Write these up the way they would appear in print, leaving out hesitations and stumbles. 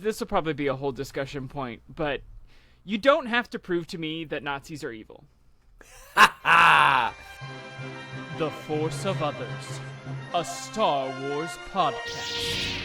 This will probably be a whole discussion point, but you don't have to prove to me that Nazis are evil. Ha! The Force of Others, a Star Wars podcast.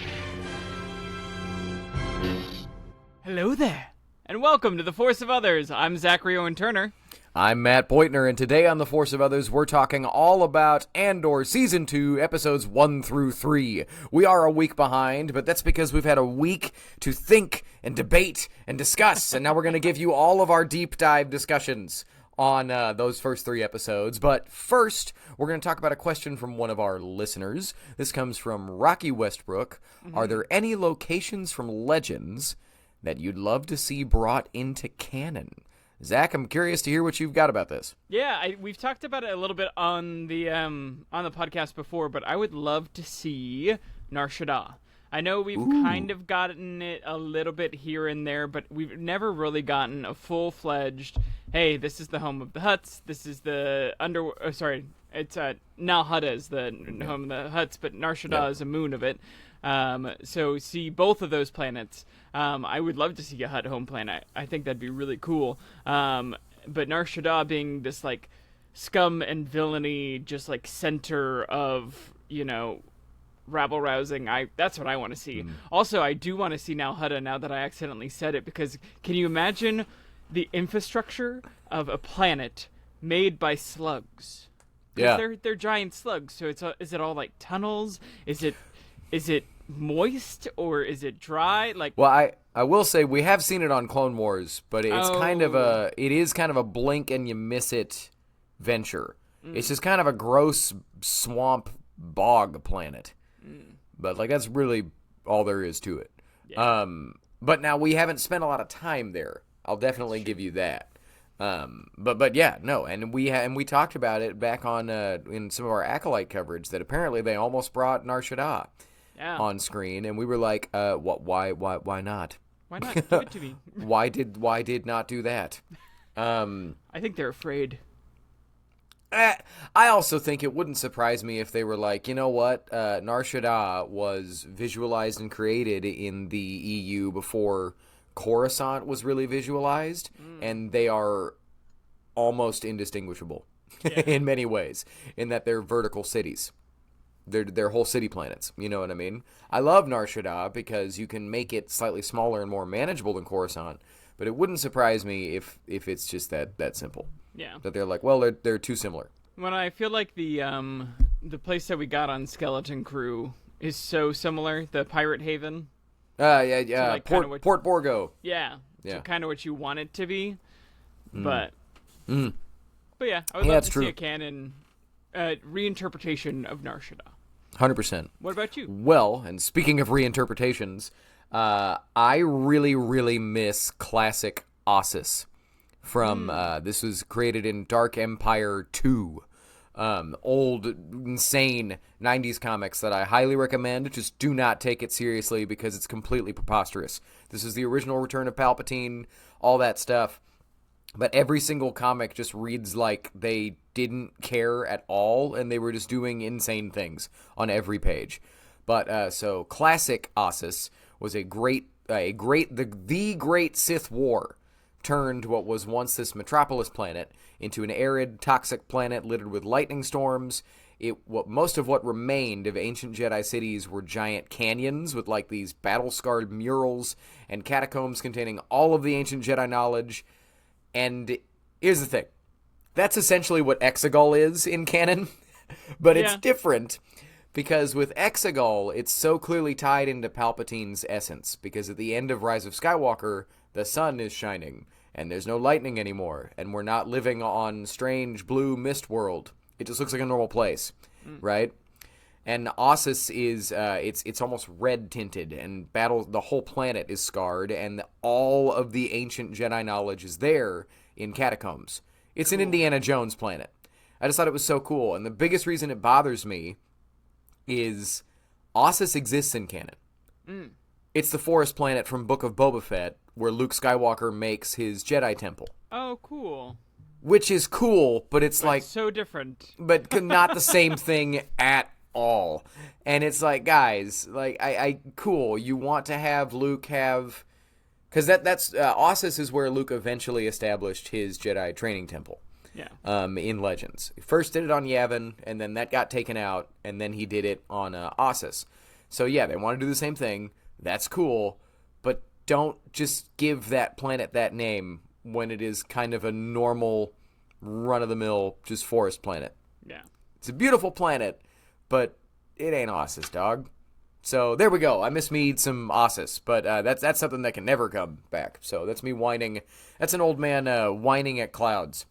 Hello there, and welcome to The Force of Others. I'm Zachary Owen Turner. I'm Matt Boitner, and today on The Force of Others, we're talking all about Andor Season 2, Episodes 1 through 3. We are a week behind, but that's because we've had a week to think and debate and discuss, and now we're going to give you all of our deep dive discussions on those first 3 episodes. But first, we're going to talk about a question from one of our listeners. This comes from Rocky Westbrook. Are there any locations from Legends that you'd love to see brought into canon? Zach, I'm curious to hear what you've got about this. Yeah, we've talked about it a little bit on the podcast before, but I would love to see Nar Shaddaa. I know we've kind of gotten it a little bit here and there, but we've never really gotten a full-fledged, hey, this is the home of the Hutts, this is the it's Nal Hutta is the home of the Hutts, but Nar Shaddaa is a moon of it. So see both of those planets. I would love to see a Hutt home planet. I think that'd be really cool. But Nar Shaddaa being this like scum and villainy, just like center of, rabble rousing. That's what I want to see. Also, I do want to see Nal Hutta now that I accidentally said it, because can you imagine the infrastructure of a planet made by slugs? Yeah, they're giant slugs. So is it all like tunnels? Is it moist or is it dry? Well, I will say we have seen it on Clone Wars, but it's kind of a blink and you miss it venture. It's just kind of a gross swamp bog planet. But that's really all there is to it. Yeah. But now we haven't spent a lot of time there. I'll definitely give you that. But yeah, no, and we talked about it back on in some of our Acolyte coverage that apparently they almost brought Nar Shaddaa on screen, and we were like, why not? Why not? Give it to me. Why did not do that? I think they're afraid. I also think it wouldn't surprise me if they were like, you know what, Nar Shaddaa was visualized and created in the EU before Coruscant was really visualized, and they are almost indistinguishable in many ways, in that they're vertical cities. They're whole city planets, you know what I mean? I love Nar Shaddaa because you can make it slightly smaller and more manageable than Coruscant, but it wouldn't surprise me if it's just that simple. Yeah. That they're like, well, they're too similar. When I feel like the place that we got on Skeleton Crew is so similar, the Pirate Haven. Port Borgo. Yeah. To kind of what you want it to be. But yeah, I would love to see a canon reinterpretation of Nar Shaddaa. 100%. What about you? Well, and speaking of reinterpretations, I really, really miss classic Ossus from, this was created in Dark Empire 2. Old, insane 90s comics that I highly recommend. Just do not take it seriously because it's completely preposterous. This is the original Return of Palpatine, all that stuff. But every single comic just reads like they didn't care at all, and they were just doing insane things on every page. But so classic Ossus was the great Sith War turned what was once this metropolis planet into an arid, toxic planet littered with lightning storms. Most of what remained of ancient Jedi cities were giant canyons with these battle-scarred murals and catacombs containing all of the ancient Jedi knowledge. And here's the thing. That's essentially what Exegol is in canon, but it's different because with Exegol, it's so clearly tied into Palpatine's essence, because at the end of Rise of Skywalker, the sun is shining, and there's no lightning anymore, and we're not living on strange blue mist world. It just looks like a normal place, right? And Ossus is, it's almost red-tinted, and the whole planet is scarred, and all of the ancient Jedi knowledge is there in catacombs. It's an Indiana Jones planet. I just thought it was so cool, and the biggest reason it bothers me is Ossus exists in canon. It's the forest planet from Book of Boba Fett, where Luke Skywalker makes his Jedi temple. Oh, cool. Which is cool, but it's so different. But not the same thing at all. And it's like, guys, like, I cool, you want to have Luke have... Because that's Ossus is where Luke eventually established his Jedi training temple. Yeah. In Legends. He first did it on Yavin, and then that got taken out, and then he did it on Ossus. So yeah, they want to do the same thing. That's cool, but don't just give that planet that name when it is kind of a normal, run-of-the-mill, just forest planet. Yeah. It's a beautiful planet, but it ain't Ossus, dog. So there we go. I mismead some Ossus, but that's something that can never come back. So that's me whining. That's an old man whining at clouds.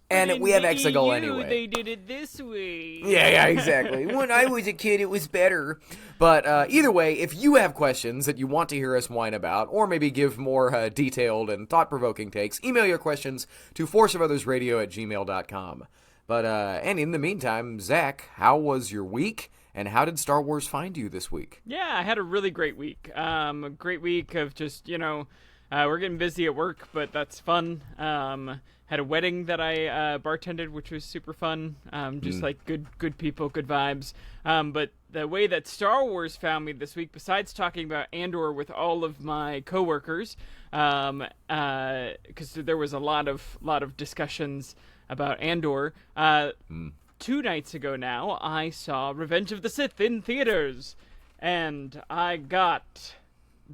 And we have Exegol anyway. They did it this way. Yeah, exactly. When I was a kid, it was better. But either way, if you have questions that you want to hear us whine about, or maybe give more detailed and thought-provoking takes, email your questions to forceofothersradio@gmail.com. But, and in the meantime, Zach, how was your week? And how did Star Wars find you this week? Yeah, I had a really great week. A great week of just, we're getting busy at work, but that's fun. Had a wedding that I bartended, which was super fun. Just like good people, good vibes. But the way that Star Wars found me this week, besides talking about Andor with all of my coworkers, because there was a lot of discussions about Andor. 2 nights ago now, I saw Revenge of the Sith in theaters, and I got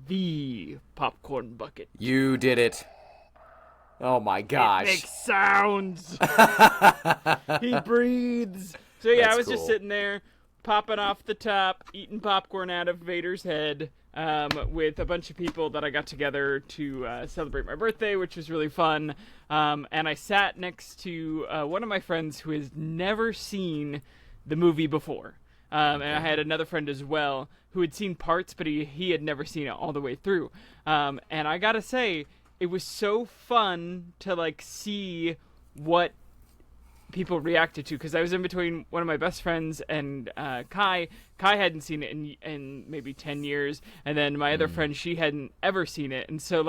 the popcorn bucket. You did it. Oh my gosh. It makes sounds. He breathes. So yeah, That's I was cool. just sitting there, popping off the top, eating popcorn out of Vader's head, with a bunch of people that I got together to celebrate my birthday, which was really fun. And I sat next to one of my friends who has never seen the movie before. And I had another friend as well who had seen parts, but he had never seen it all the way through. And I gotta say, it was so fun to see what people reacted to, because I was in between one of my best friends and Kai. Kai hadn't seen it in maybe 10 years, and then my other friend, she hadn't ever seen it. And so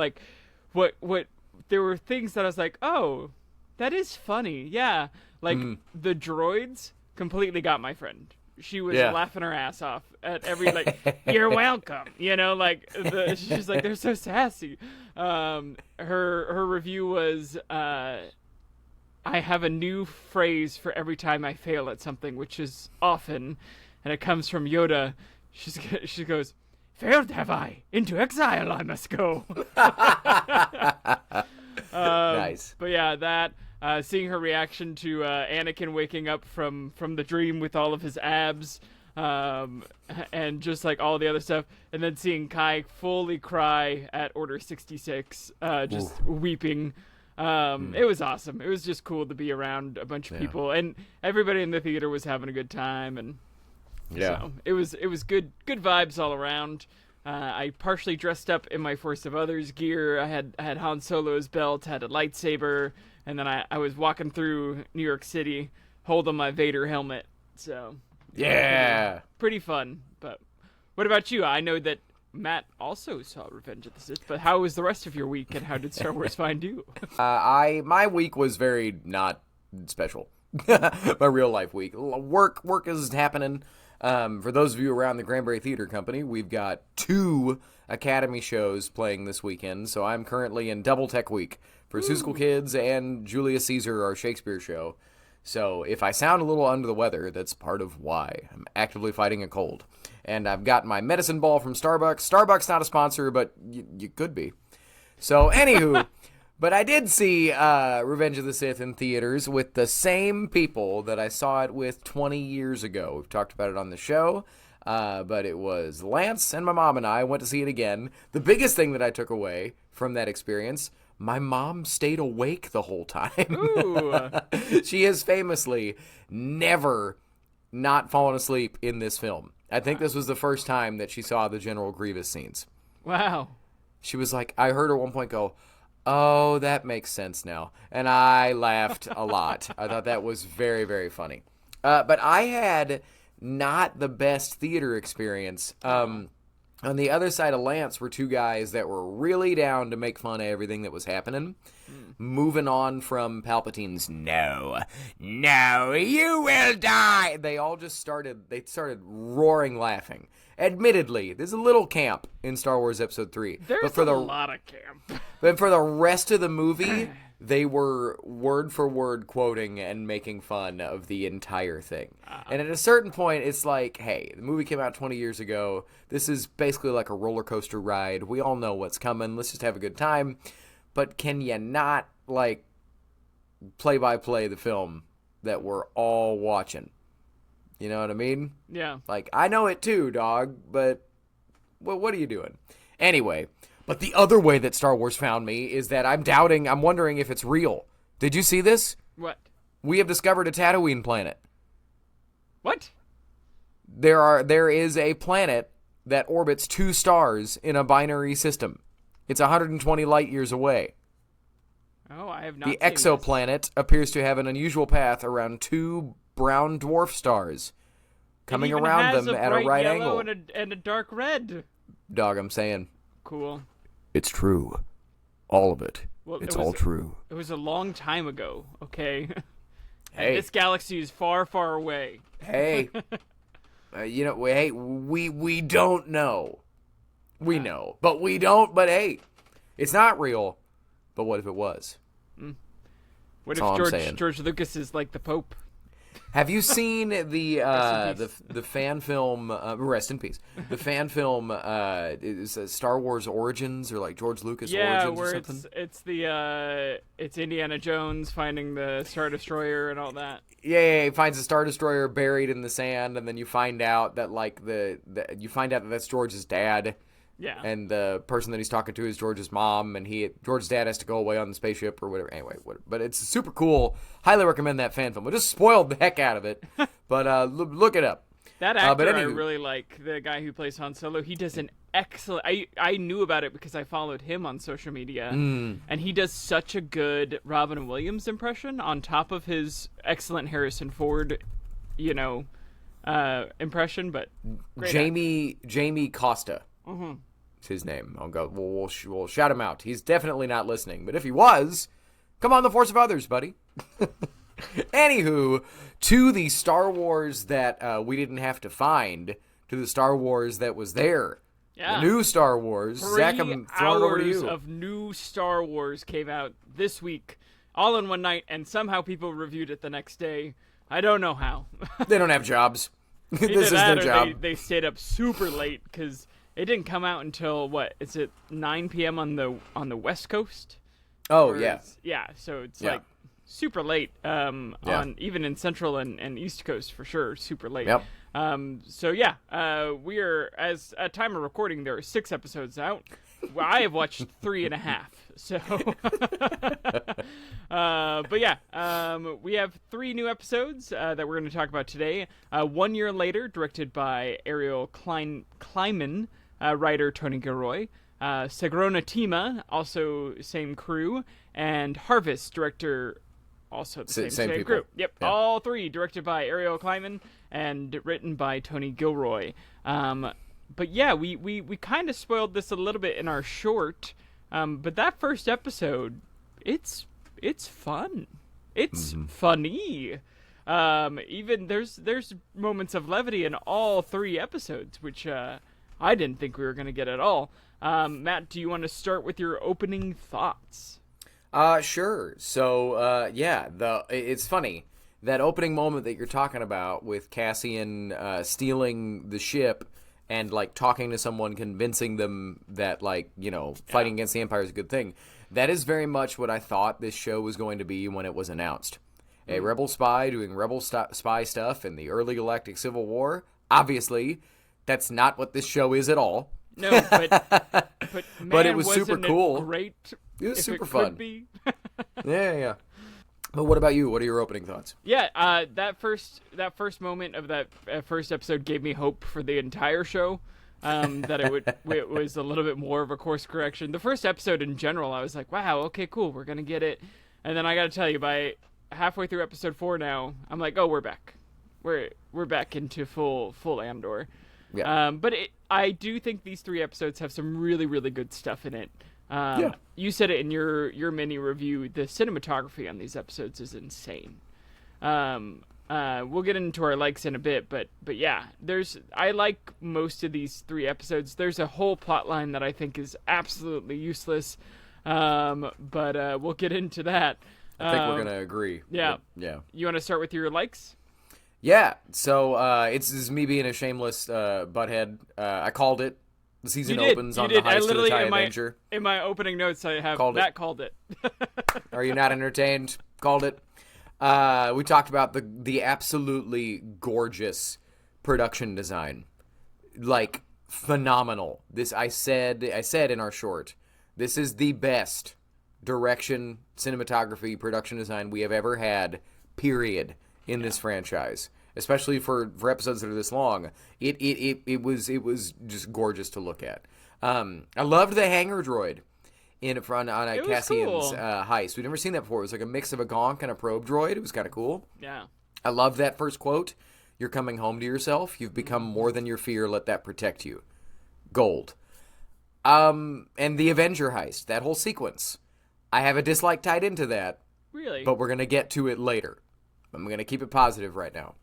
what there were things that I was like, oh, that is funny. Yeah. The droids completely got my friend. She was laughing her ass off at every, you're welcome. She's like, they're so sassy. Her review was, I have a new phrase for every time I fail at something, which is often, and it comes from Yoda. She goes, failed have I? Into exile I must go. Nice. But yeah, that... seeing her reaction to Anakin waking up from the dream with all of his abs, and just all the other stuff, and then seeing Kai fully cry at Order 66, just weeping. It was awesome. It was just cool to be around a bunch of people, and everybody in the theater was having a good time, and so it was good vibes all around. I partially dressed up in my Force of Others gear. I had Han Solo's belt, had a lightsaber. And then I was walking through New York City holding my Vader helmet. So, pretty fun. But what about you? I know that Matt also saw Revenge of the Sith, but how was the rest of your week, and how did Star Wars find you? My week was very not special. My real life week. Work is happening. For those of you around the Granbury Theater Company, we've got 2 Academy shows playing this weekend, so I'm currently in double tech week for Seussical Kids and Julius Caesar, our Shakespeare show. So if I sound a little under the weather, that's part of why. I'm actively fighting a cold. And I've got my medicine ball from Starbucks. Starbucks not a sponsor, but you could be. So anywho, but I did see Revenge of the Sith in theaters with the same people that I saw it with 20 years ago. We've talked about it on the show. But it was Lance and my mom and I went to see it again. The biggest thing that I took away from that experience, my mom stayed awake the whole time. Ooh. She has famously never not fallen asleep in this film. I think this was the first time that she saw the General Grievous scenes. Wow. She was like, I heard her at one point go, oh, that makes sense now. And I laughed a lot. I thought that was very, very funny. But I had not the best theater experience. On the other side of Lance were two guys that were really down to make fun of everything that was happening. Moving on from Palpatine's, no, you will die. They all just started roaring laughing. Admittedly, there's a little camp in Star Wars Episode 3. There's a lot of camp. But for the rest of the movie, they were word for word quoting and making fun of the entire thing. And at a certain point, it's like, hey, the movie came out 20 years ago. This is basically like a roller coaster ride. We all know what's coming. Let's just have a good time. But can you not, like, play-by-play the film that we're all watching? You know what I mean? Yeah. Like, I know it too, dog, but what are you doing? Anyway, but the other way that Star Wars found me is that I'm wondering if it's real. Did you see this? What? We have discovered a Tatooine planet. What? There is a planet that orbits 2 stars in a binary system. It's 120 light years away. Oh, I have not The seen exoplanet appears to have an unusual path around 2 brown dwarf stars coming around them at a right angle. And a dark red. Dog, I'm saying. Cool. It's true. All of it. Well, it's all true. It was a long time ago, okay? Hey. This galaxy is far, far away. Hey. We don't know. We know. But we don't. But hey, it's not real. But what if it was? What That's all I'm if saying. George Lucas is like the Pope? Have you seen the peace. fan film? Rest in peace. The fan film is Star Wars Origins or like George Lucas Origins where or something. it's Indiana Jones finding the Star Destroyer and all that. Yeah, he finds a Star Destroyer buried in the sand, and then you find out that like that that's George's dad. Yeah. And the person that he's talking to is George's mom, and George's dad has to go away on the spaceship or whatever. Anyway, but it's super cool. Highly recommend that fan film. It just spoiled the heck out of it, but look it up. That actor I really like, the guy who plays Han Solo. He does an excellent... I knew about it because I followed him on social media, and he does such a good Robin Williams impression on top of his excellent Harrison Ford, impression. But Jamie Costa. Mm-hmm. It's his name. I'll go. We'll shout him out. He's definitely not listening, but if he was, come on the force of others, buddy. Anywho, to the Star Wars that we didn't have to find, to the Star Wars that was there. Yeah. The new Star Wars. 3 Zach, I'm throwing it over to you. of new Star Wars came out this week, all in one night, and somehow people reviewed it the next day. I don't know how. They don't have jobs. This Either is that their or job. They stayed up super late because it didn't come out until what? Is it 9 p.m. on the West Coast? Oh yeah. So it's like super late. On even in Central and East Coast for sure, super late. Yep. We are, as at time of recording, there are 6 episodes out. Well, I have watched 3.5. So, we have 3 new episodes that we're going to talk about today. 1 Year Later, directed by Ariel Kleiman, writer Tony Gilroy. Sagrona Tima, also same crew, and Harvest, director, also the same crew. Yep, yeah. All 3 directed by Ariel Kleiman and written by Tony Gilroy. But yeah, we kind of spoiled this a little bit in our short. But that first episode, it's fun. It's funny. Even there's moments of levity in all 3 episodes, which I didn't think we were going to get at all. Matt, do you want to start with your opening thoughts? Sure. So, it's funny. That opening moment that you're talking about with Cassian stealing the ship and, like, talking to someone, convincing them that, like, fighting against the Empire is a good thing. That is very much what I thought this show was going to be when it was announced. A rebel spy doing rebel spy stuff in the early Galactic Civil War. Obviously, that's not what this show is at all. No, but man, but it was super cool. Great. It was super fun. Could be. Yeah. But what about you? What are your opening thoughts? Yeah, that first moment of that first episode gave me hope for the entire show. That it was a little bit more of a course correction. The first episode in general, I was like, wow, okay, cool, we're gonna get it. And then I gotta tell you, by halfway through episode 4 now, I'm like, oh, we're back. We're back into full Andor. Yeah. But I do think these 3 episodes have some really, really good stuff in it. Yeah. You said it in your mini review. The cinematography on these episodes is insane. We'll get into our likes in a bit, but yeah, I like most of these 3 episodes. There's a whole plot line that I think is absolutely useless, but we'll get into that. I think we're gonna agree. Yeah. Yeah. You want to start with your likes? Yeah. So this is me being a shameless butthead. I called it. The season opens on the heist of the TIE Avenger. In my opening notes, I have Matt called it. Are you not entertained? Called it. We talked about the absolutely gorgeous production design, like phenomenal. This I said in our short, this is the best direction, cinematography, production design we have ever had. Period. In this franchise, especially for episodes that are this long, it was just gorgeous to look at. I loved the hangar droid in front on Cassian's heist. We'd never seen that before. It was like a mix of a gonk and a probe droid. It was kind of cool. Yeah. I loved that first quote. You're coming home to yourself. You've become more than your fear. Let that protect you. Gold. And the Avenger heist, that whole sequence. I have a dislike tied into that. Really? But we're going to get to it later. I'm going to keep it positive right now.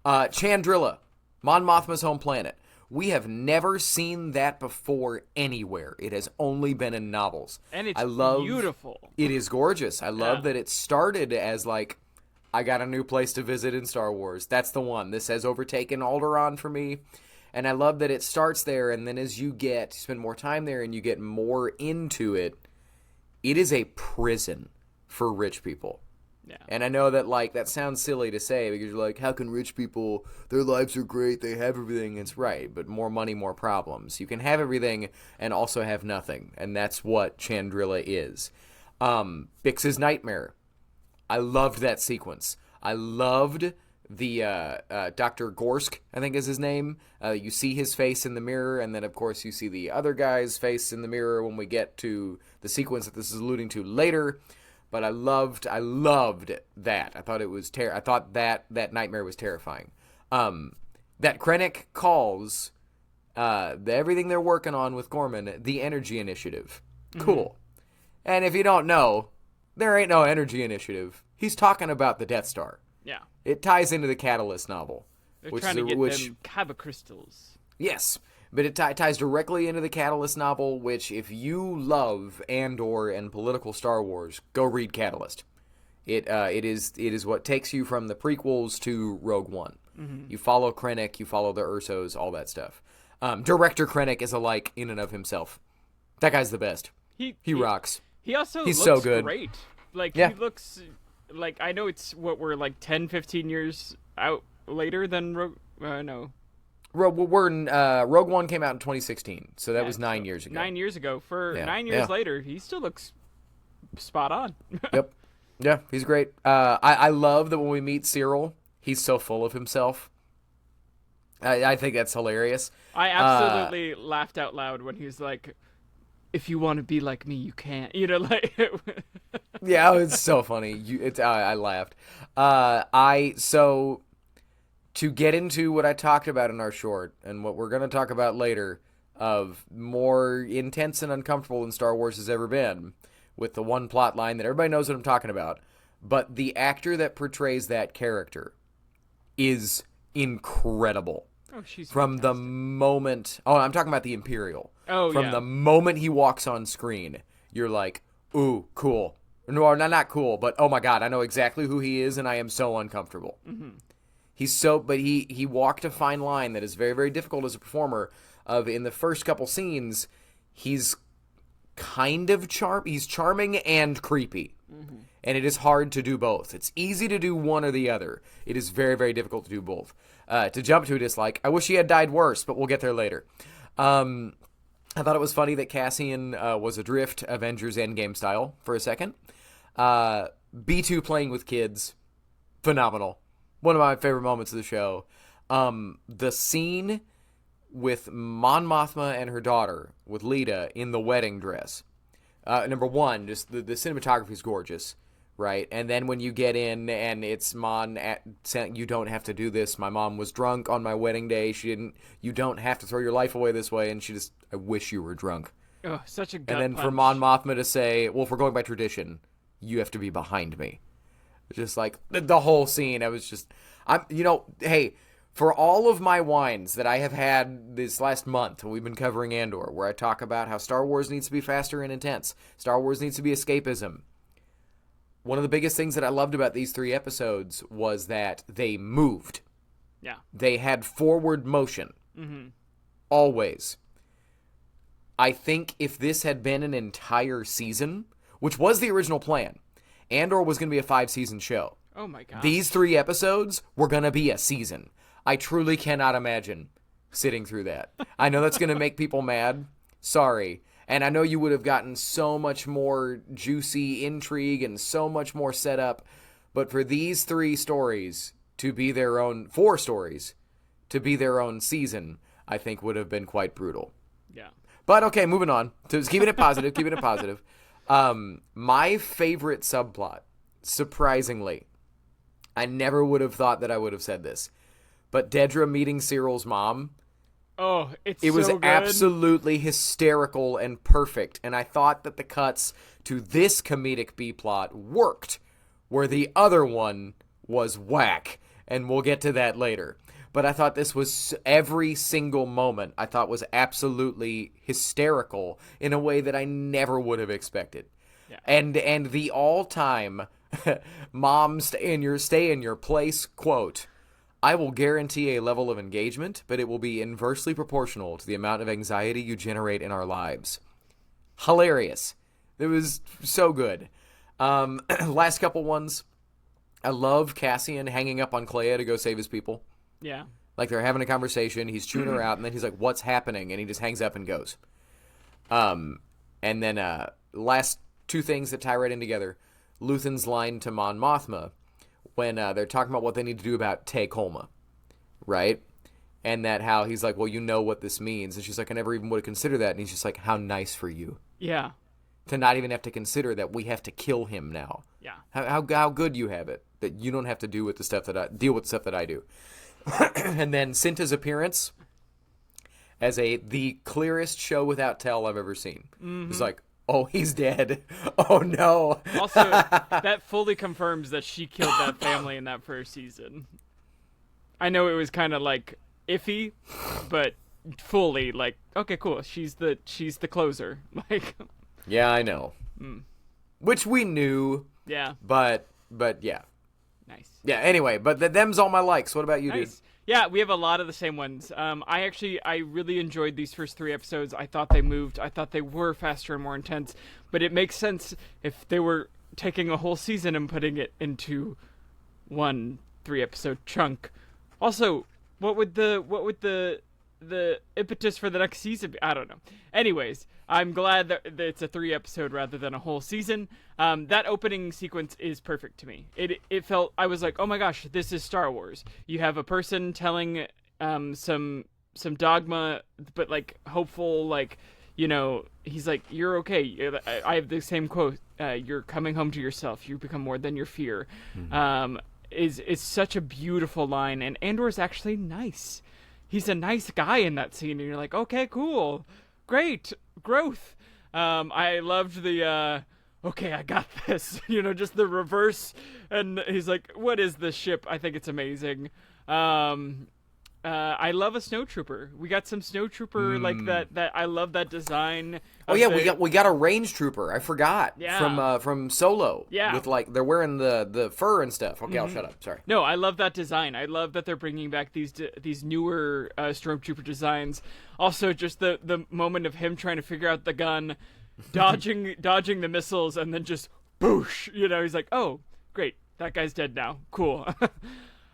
Chandrilla, Mon Mothma's home planet. We have never seen that before anywhere. It has only been in novels. And it's beautiful. It is gorgeous. I love that it started as like, I got a new place to visit in Star Wars. That's the one. This has overtaken Alderaan for me. And I love that it starts there, and then as you spend more time there and you get more into it, it is a prison for rich people. Yeah. And I know that, like, that sounds silly to say because you're like, how can rich people, their lives are great, they have everything. It's right, but more money, more problems. You can have everything and also have nothing, and that's what Chandrilla is. Bix's nightmare. I loved that sequence. I loved the Dr. Gorsk, I think is his name. You see his face in the mirror, and then, of course, you see the other guy's face in the mirror when we get to the sequence that this is alluding to later. But I loved that. I thought it was I thought that nightmare was terrifying. That Krennic calls everything they're working on with Gorman the Energy Initiative. Cool. And if you don't know, there ain't no Energy Initiative. He's talking about the Death Star. Yeah. It ties into the Catalyst novel. They're trying to get them kyber crystals. Yes. But it ties directly into the Catalyst novel, which, if you love Andor and political Star Wars, go read Catalyst. It is what takes you from the prequels to Rogue One. Mm-hmm. You follow Krennic, you follow the Ursos, all that stuff. Director Krennic is a like in and of himself. That guy's the best. He rocks. He's looks so good. Great. Like, he looks like, I know it's what we're like 10, 15 years out later than Rogue One came out in 2016, so that was 9 years ago. 9 years ago. 9 years later, he still looks spot on. Yep. Yeah, he's great. I love that when we meet Cyril, he's so full of himself. I think that's hilarious. I absolutely laughed out loud when he's like, if you want to be like me, you can't. You know, like... Yeah, it's so funny. I laughed. To get into what I talked about in our short, and what we're going to talk about later, of more intense and uncomfortable than Star Wars has ever been, with the one plot line that everybody knows what I'm talking about, but the actor that portrays that character is incredible. Oh, she's From fantastic. the moment... Oh, I'm talking about the Imperial. Oh, From the moment he walks on screen, you're like, ooh, cool. No, not cool, but oh my God, I know exactly who he is, and I am so uncomfortable. Mm-hmm. He walked a fine line that is very, very difficult as a performer. Of in the first couple scenes, he's kind of he's charming and creepy, and it is hard to do both. It's easy to do one or the other. It is very, very difficult to do both. To jump to a dislike, I wish he had died worse, but we'll get there later. I thought it was funny that Cassian was adrift Avengers Endgame style for a second. B2 playing with kids, phenomenal. One of my favorite moments of the show. The scene with Mon Mothma and her daughter, with Lita, in the wedding dress. Number one, just the cinematography is gorgeous. right? And then when you get in and it's Mon saying, you don't have to do this. My mom was drunk on my wedding day. She didn't. You don't have to throw your life away this way. And she just, I wish you were drunk. Oh, such a gut And then punch. for Mon Mothma to say, well, if we're going by tradition, you have to be behind me. Just like the whole scene, I was just, hey, for all of my whines that I have had this last month when we've been covering Andor, where I talk about how Star Wars needs to be faster and intense, Star Wars needs to be escapism. One of the biggest things that I loved about these 3 episodes was that they moved. Yeah. They had forward motion. Mm-hmm. Always. I think if this had been an entire season, which was the original plan, Andor was going to be a 5-season show. Oh my god. These 3 episodes were going to be a season. I truly cannot imagine sitting through that. I know that's going to make people mad. Sorry. And I know you would have gotten so much more juicy intrigue and so much more setup. But for these 3 stories to be their own, 4 stories to be their own season, I think would have been quite brutal. Yeah. But okay, moving on. So keeping it positive, keeping it positive. My favorite subplot, surprisingly, I never would have thought that I would have said this, but Dedra meeting Cyril's mom. Oh, it was so good. Absolutely hysterical and perfect, and I thought that the cuts to this comedic B-plot worked, where the other one was whack, and we'll get to that later. But I thought this was, every single moment, I thought was absolutely hysterical in a way that I never would have expected. Yeah. And the all-time mom stay in your place quote, I will guarantee a level of engagement, but it will be inversely proportional to the amount of anxiety you generate in our lives. Hilarious. It was so good. Last couple ones. I love Cassian hanging up on Clea to go save his people. Yeah. Like they're having a conversation, he's chewing her out, and then he's like, what's happening? And he just hangs up and goes. And then last 2 things that tie right in together. Luthen's line to Mon Mothma when they're talking about what they need to do about Te Kolma, right? And that how he's like, well, you know what this means. And she's like, I never even would have considered that. And he's just like, how nice for you. Yeah. To not even have to consider that we have to kill him now. Yeah. How good you have it. That you don't have to deal with the stuff that I do. And then Cinta's appearance as the clearest show without tell I've ever seen. Mm-hmm. It's like, oh, he's dead. Oh, no. Also, that fully confirms that she killed that family in that first season. I know it was kind of like iffy, but fully like, okay, cool. She's the closer. Like, yeah, I know. Which we knew. Yeah. But yeah. Nice. Yeah, anyway, but them's all my likes. What about you, nice. dude? Yeah, we have a lot of the same ones. I really enjoyed these first 3 episodes. I thought they moved. I thought they were faster and more intense. But it makes sense if they were taking a whole season and putting it into one 3-episode chunk. Also, what would the impetus for the next season be? I don't know. Anyways, I'm glad that it's a 3-episode rather than a whole season. That opening sequence is perfect to me. It felt, I was like, oh my gosh, this is Star Wars. You have a person telling some dogma, but like hopeful, like, you know, he's like, you're okay. I have the same quote. You're coming home to yourself. You become more than your fear. Mm-hmm. Is such a beautiful line, and Andor's actually nice. He's a nice guy in that scene, and you're like, okay, cool, great growth. I loved the okay, I got this. You know, just the reverse, and he's like, what is this ship? I think it's amazing. I love a snowtrooper. We got some snowtrooper like that. I love that design. Oh yeah, we got a range trooper. I forgot. Yeah. From Solo. Yeah. With like they're wearing the fur and stuff. Okay, I'll shut up. Sorry. No, I love that design. I love that they're bringing back these newer stormtrooper designs. Also, just the moment of him trying to figure out the gun, dodging the missiles, and then just boosh. You know, he's like, oh, great, that guy's dead now. Cool.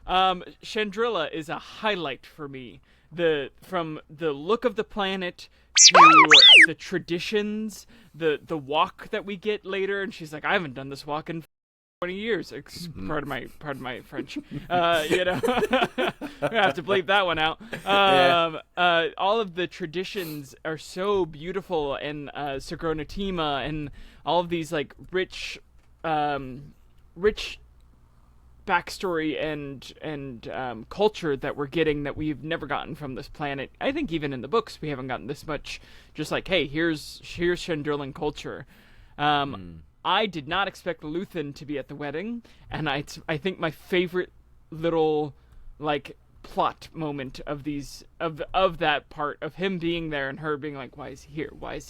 Chandrilla is a highlight for me. From the look of the planet to the traditions, the walk that we get later, and she's like, I haven't done this walk in 20 years. Pardon my French. You know, I have to bleep that one out. All of the traditions are so beautiful, and Sagrona Tima, and all of these like rich rich backstory and culture that we're getting that we've never gotten from this planet. I think even in the books we haven't gotten this much. Just like, hey, here's Chandrilan culture. I did not expect Luthen to be at the wedding, and I think my favorite little like plot moment of that part of him being there and her being like, why is he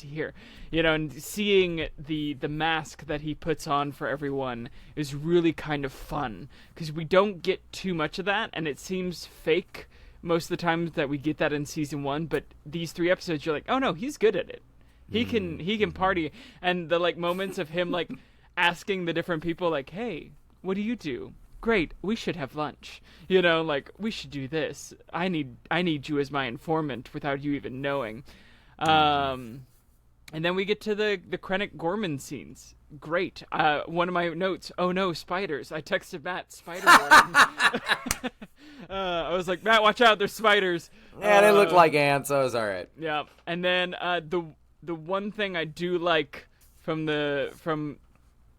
here, and seeing the mask that he puts on for everyone is really kind of fun, because we don't get too much of that, and it seems fake most of the times that we get that in season 1, but these 3 episodes you're like, oh no, he's good at it. He can party. And the like moments of him like asking the different people like, hey, what do you do? Great, we should have lunch. Like, we should do this. I need you as my informant without you even knowing. And then we get to the Krennic Gorman scenes. Great. One of my notes, oh no, spiders. I texted Matt, spider warning. I was like, Matt, watch out, there's spiders. Yeah, they look like ants, so it's all right. Yeah. And then the one thing I do like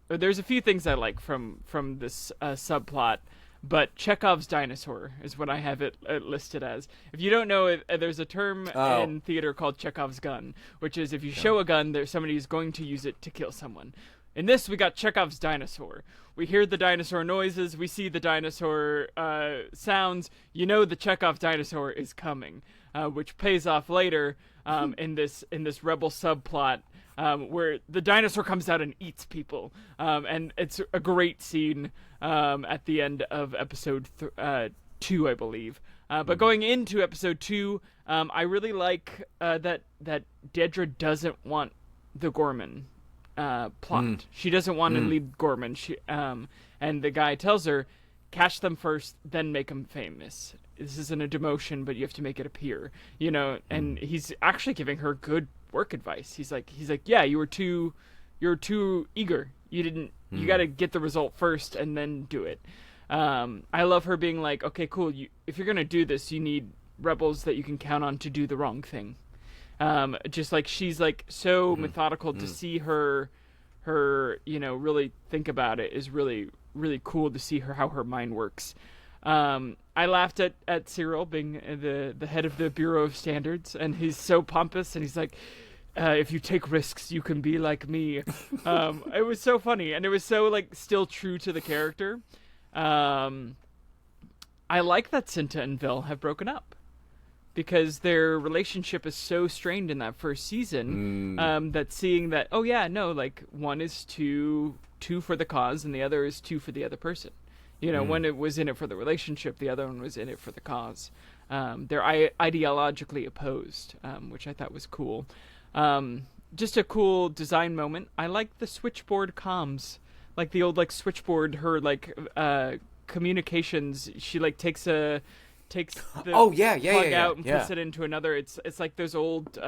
there's a few things I like from this subplot, but Chekhov's dinosaur is what I have it listed as. If you don't know it, there's a term in theater called Chekhov's gun, which is if you show a gun, there's somebody who's going to use it to kill someone. In this, we got Chekhov's dinosaur. We hear the dinosaur noises, we see the dinosaur sounds. The Chekhov dinosaur is coming, which pays off later in this rebel subplot. Where the dinosaur comes out and eats people. And it's a great scene at the end of episode 2, I believe. But going into episode 2, I really like that Dedra doesn't want the Gorman plot. She doesn't want to lead Gorman. And the guy tells her, catch them first, then make them famous. This isn't a demotion, but you have to make it appear. And he's actually giving her good work advice. He's like, yeah, you were too eager. You got to get the result first and then do it. I love her being like, okay, cool. If you're going to do this, you need rebels that you can count on to do the wrong thing. Just like she's like so methodical. To see her, really think about it is really, really cool to see how her mind works. I laughed at Cyril being the head of the Bureau of Standards, and he's so pompous, and he's like, if you take risks, you can be like me. It was so funny, and it was so like still true to the character. I like that Cinta and Vil have broken up, because their relationship is so strained in that first season, that seeing that, oh yeah, no, like one is two for the cause and the other is two for the other person. One it was in it for the relationship, the other one was in it for the cause. They're ideologically opposed, which I thought was cool. Just a cool design moment. I like the switchboard comms, like the old like switchboard. Her like communications. She like takes the plug out and puts it into another. It's like those old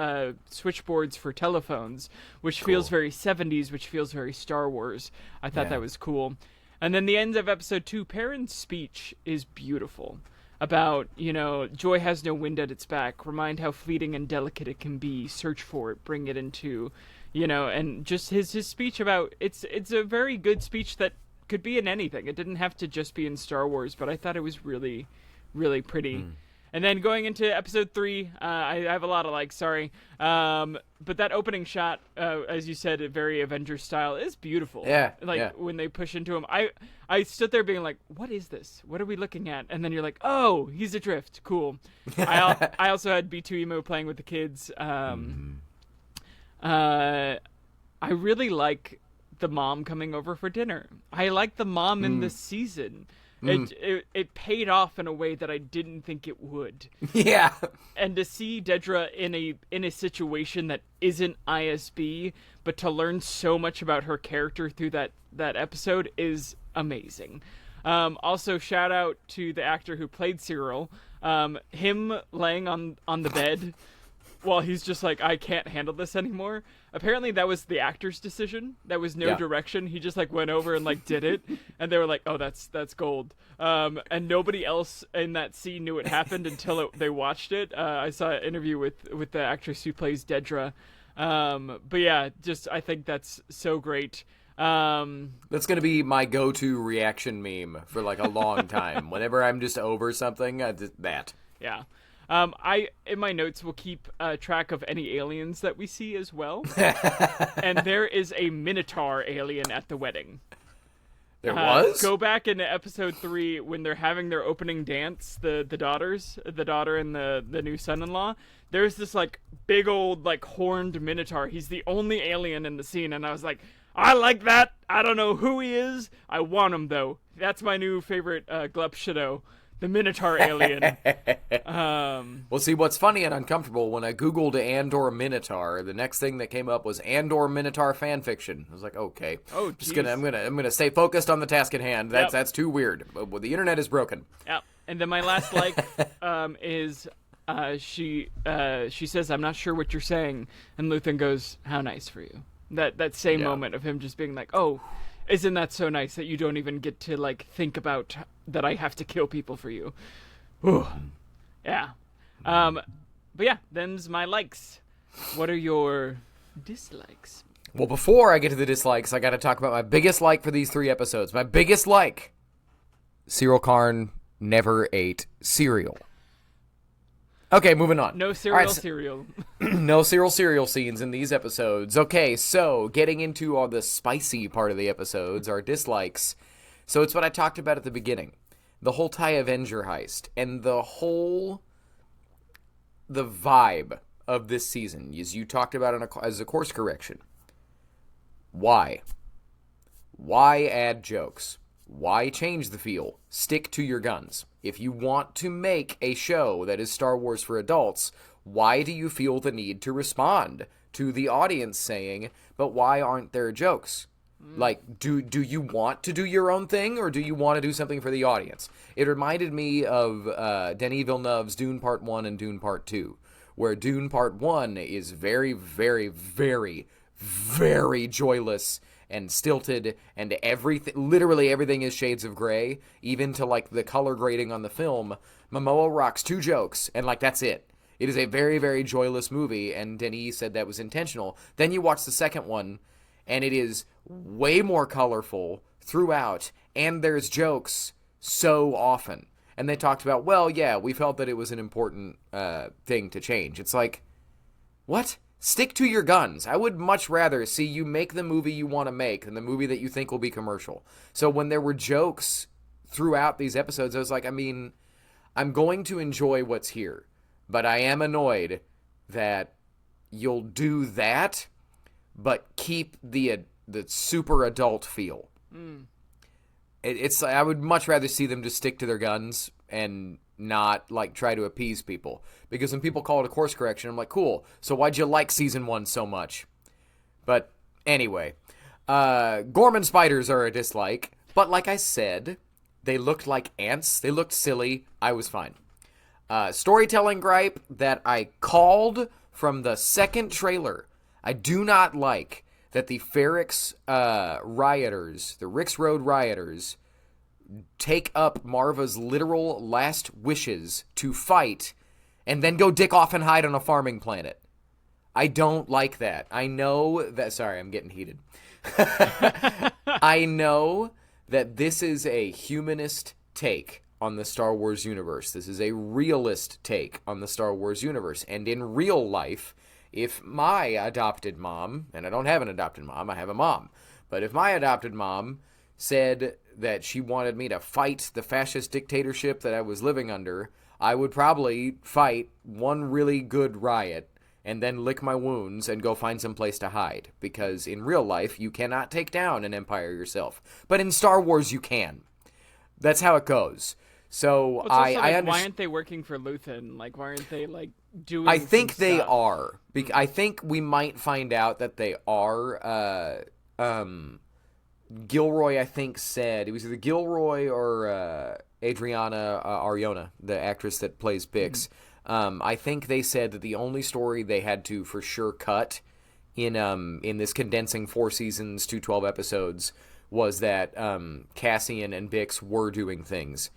switchboards for telephones, which feels very 70s, which feels very Star Wars. I thought that was cool. And then the end of episode 2, Perrin's speech is beautiful. About, joy has no wind at its back. Remind how fleeting and delicate it can be. Search for it. Bring it into, and just his speech about, it's a very good speech that could be in anything. It didn't have to just be in Star Wars, but I thought it was really, really pretty. And then going into episode 3, I have a lot of likes, sorry. But that opening shot, as you said, very Avengers style, is beautiful. Yeah. When they push into him. I stood there being like, what is this? What are we looking at? And then you're like, oh, he's adrift. Cool. I also had B2 Emo playing with the kids. I really like the mom coming over for dinner. I like the mom in this season. It paid off in a way that I didn't think it would. Yeah. And to see Dedra in a situation that isn't ISB, but to learn so much about her character through that episode is amazing. Also, shout out to the actor who played Cyril. Him laying on the bed while he's just like, I can't handle this anymore. Apparently that was the actor's decision. That was no direction. He just like went over and like did it, and they were like, oh, that's gold. And nobody else in that scene knew it happened until they watched it. I saw an interview with the actress who plays Dedra. But yeah, just I think that's so great. That's going to be my go-to reaction meme for like a long time. Whenever I'm just over something, that. Yeah. I, in my notes, will keep track of any aliens that we see as well. And there is a Minotaur alien at the wedding. There was? Go back into episode 3 when they're having their opening dance, the daughter and the new son-in-law. There's this like big old like horned Minotaur. He's the only alien in the scene, and I was like, I like that. I don't know who he is. I want him though. That's my new favorite Glup Shadow. The Minotaur alien. Well, see, what's funny and uncomfortable, when I Googled Andor Minotaur, the next thing that came up was Andor Minotaur fanfiction. I was like, okay. Oh, I'm gonna stay focused on the task at hand. That's too weird. Well, the internet is broken. Yep. And then my last like is she says, I'm not sure what you're saying, and Luthen goes, how nice for you. That same moment of him just being like, oh, isn't that so nice that you don't even get to like think about that I have to kill people for you. Ooh. Yeah. But yeah, them's my likes. What are your dislikes? Well, before I get to the dislikes, I got to talk about my biggest like for these 3 episodes. My biggest like: Cyril Karn never ate cereal. Okay, moving on. No cereal. No cereal scenes in these episodes. Okay, so getting into all the spicy part of the episodes, our dislikes. So it's what I talked about at the beginning. The whole TIE Avenger heist and the vibe of this season, as you talked about as a course correction. Why? Why add jokes? Why change the feel? Stick to your guns. If you want to make a show that is Star Wars for adults, why do you feel the need to respond to the audience saying, but why aren't there jokes? Like, do you want to do your own thing, or do you want to do something for the audience? It reminded me of Denis Villeneuve's Dune Part 1 and Dune Part 2, where Dune Part 1 is very, very, very, very joyless and stilted, and literally everything is shades of gray, even to like the color grading on the film. Momoa rocks 2 jokes, and like that's it. It is a very, very joyless movie, and Denis said that was intentional. Then you watch the second one, and it is way more colorful throughout, and there's jokes so often. And they talked about, well, yeah, we felt that it was an important thing to change. It's like, what? Stick to your guns. I would much rather see you make the movie you want to make than the movie that you think will be commercial. So when there were jokes throughout these episodes, I was like, I mean, I'm going to enjoy what's here, but I am annoyed that you'll do that, but keep the super adult feel. I would much rather see them just stick to their guns and not like try to appease people, because when people call it a course correction, I'm like, cool, so why'd you like season 1 so much? But anyway, Gorman spiders are a dislike, but like I said, they looked like ants. They looked silly. I was fine. Storytelling gripe that I called from the second trailer. I do not like that the Ferrix rioters, the Rix Road rioters, take up Marva's literal last wishes to fight and then go dick off and hide on a farming planet. I don't like that. I know that... Sorry, I'm getting heated. I know that this is a humanist take on the Star Wars universe. This is a realist take on the Star Wars universe. And in real life, if my adopted mom... And I don't have an adopted mom, I have a mom. But if my adopted mom said that she wanted me to fight the fascist dictatorship that I was living under, I would probably fight one really good riot and then lick my wounds and go find some place to hide. Because in real life, you cannot take down an empire yourself. But in Star Wars, you can. That's how it goes. So well, I understand. Why aren't they working for Luthen? Like, why aren't they like doing? I think they stuff? are. I think we might find out that they are. Gilroy, I think, said it was either Gilroy or Adriana Ariona, the actress that plays Bix. I think they said that the only story they had to for sure cut in this condensing 4 seasons to 12 episodes was that Cassian and Bix were doing things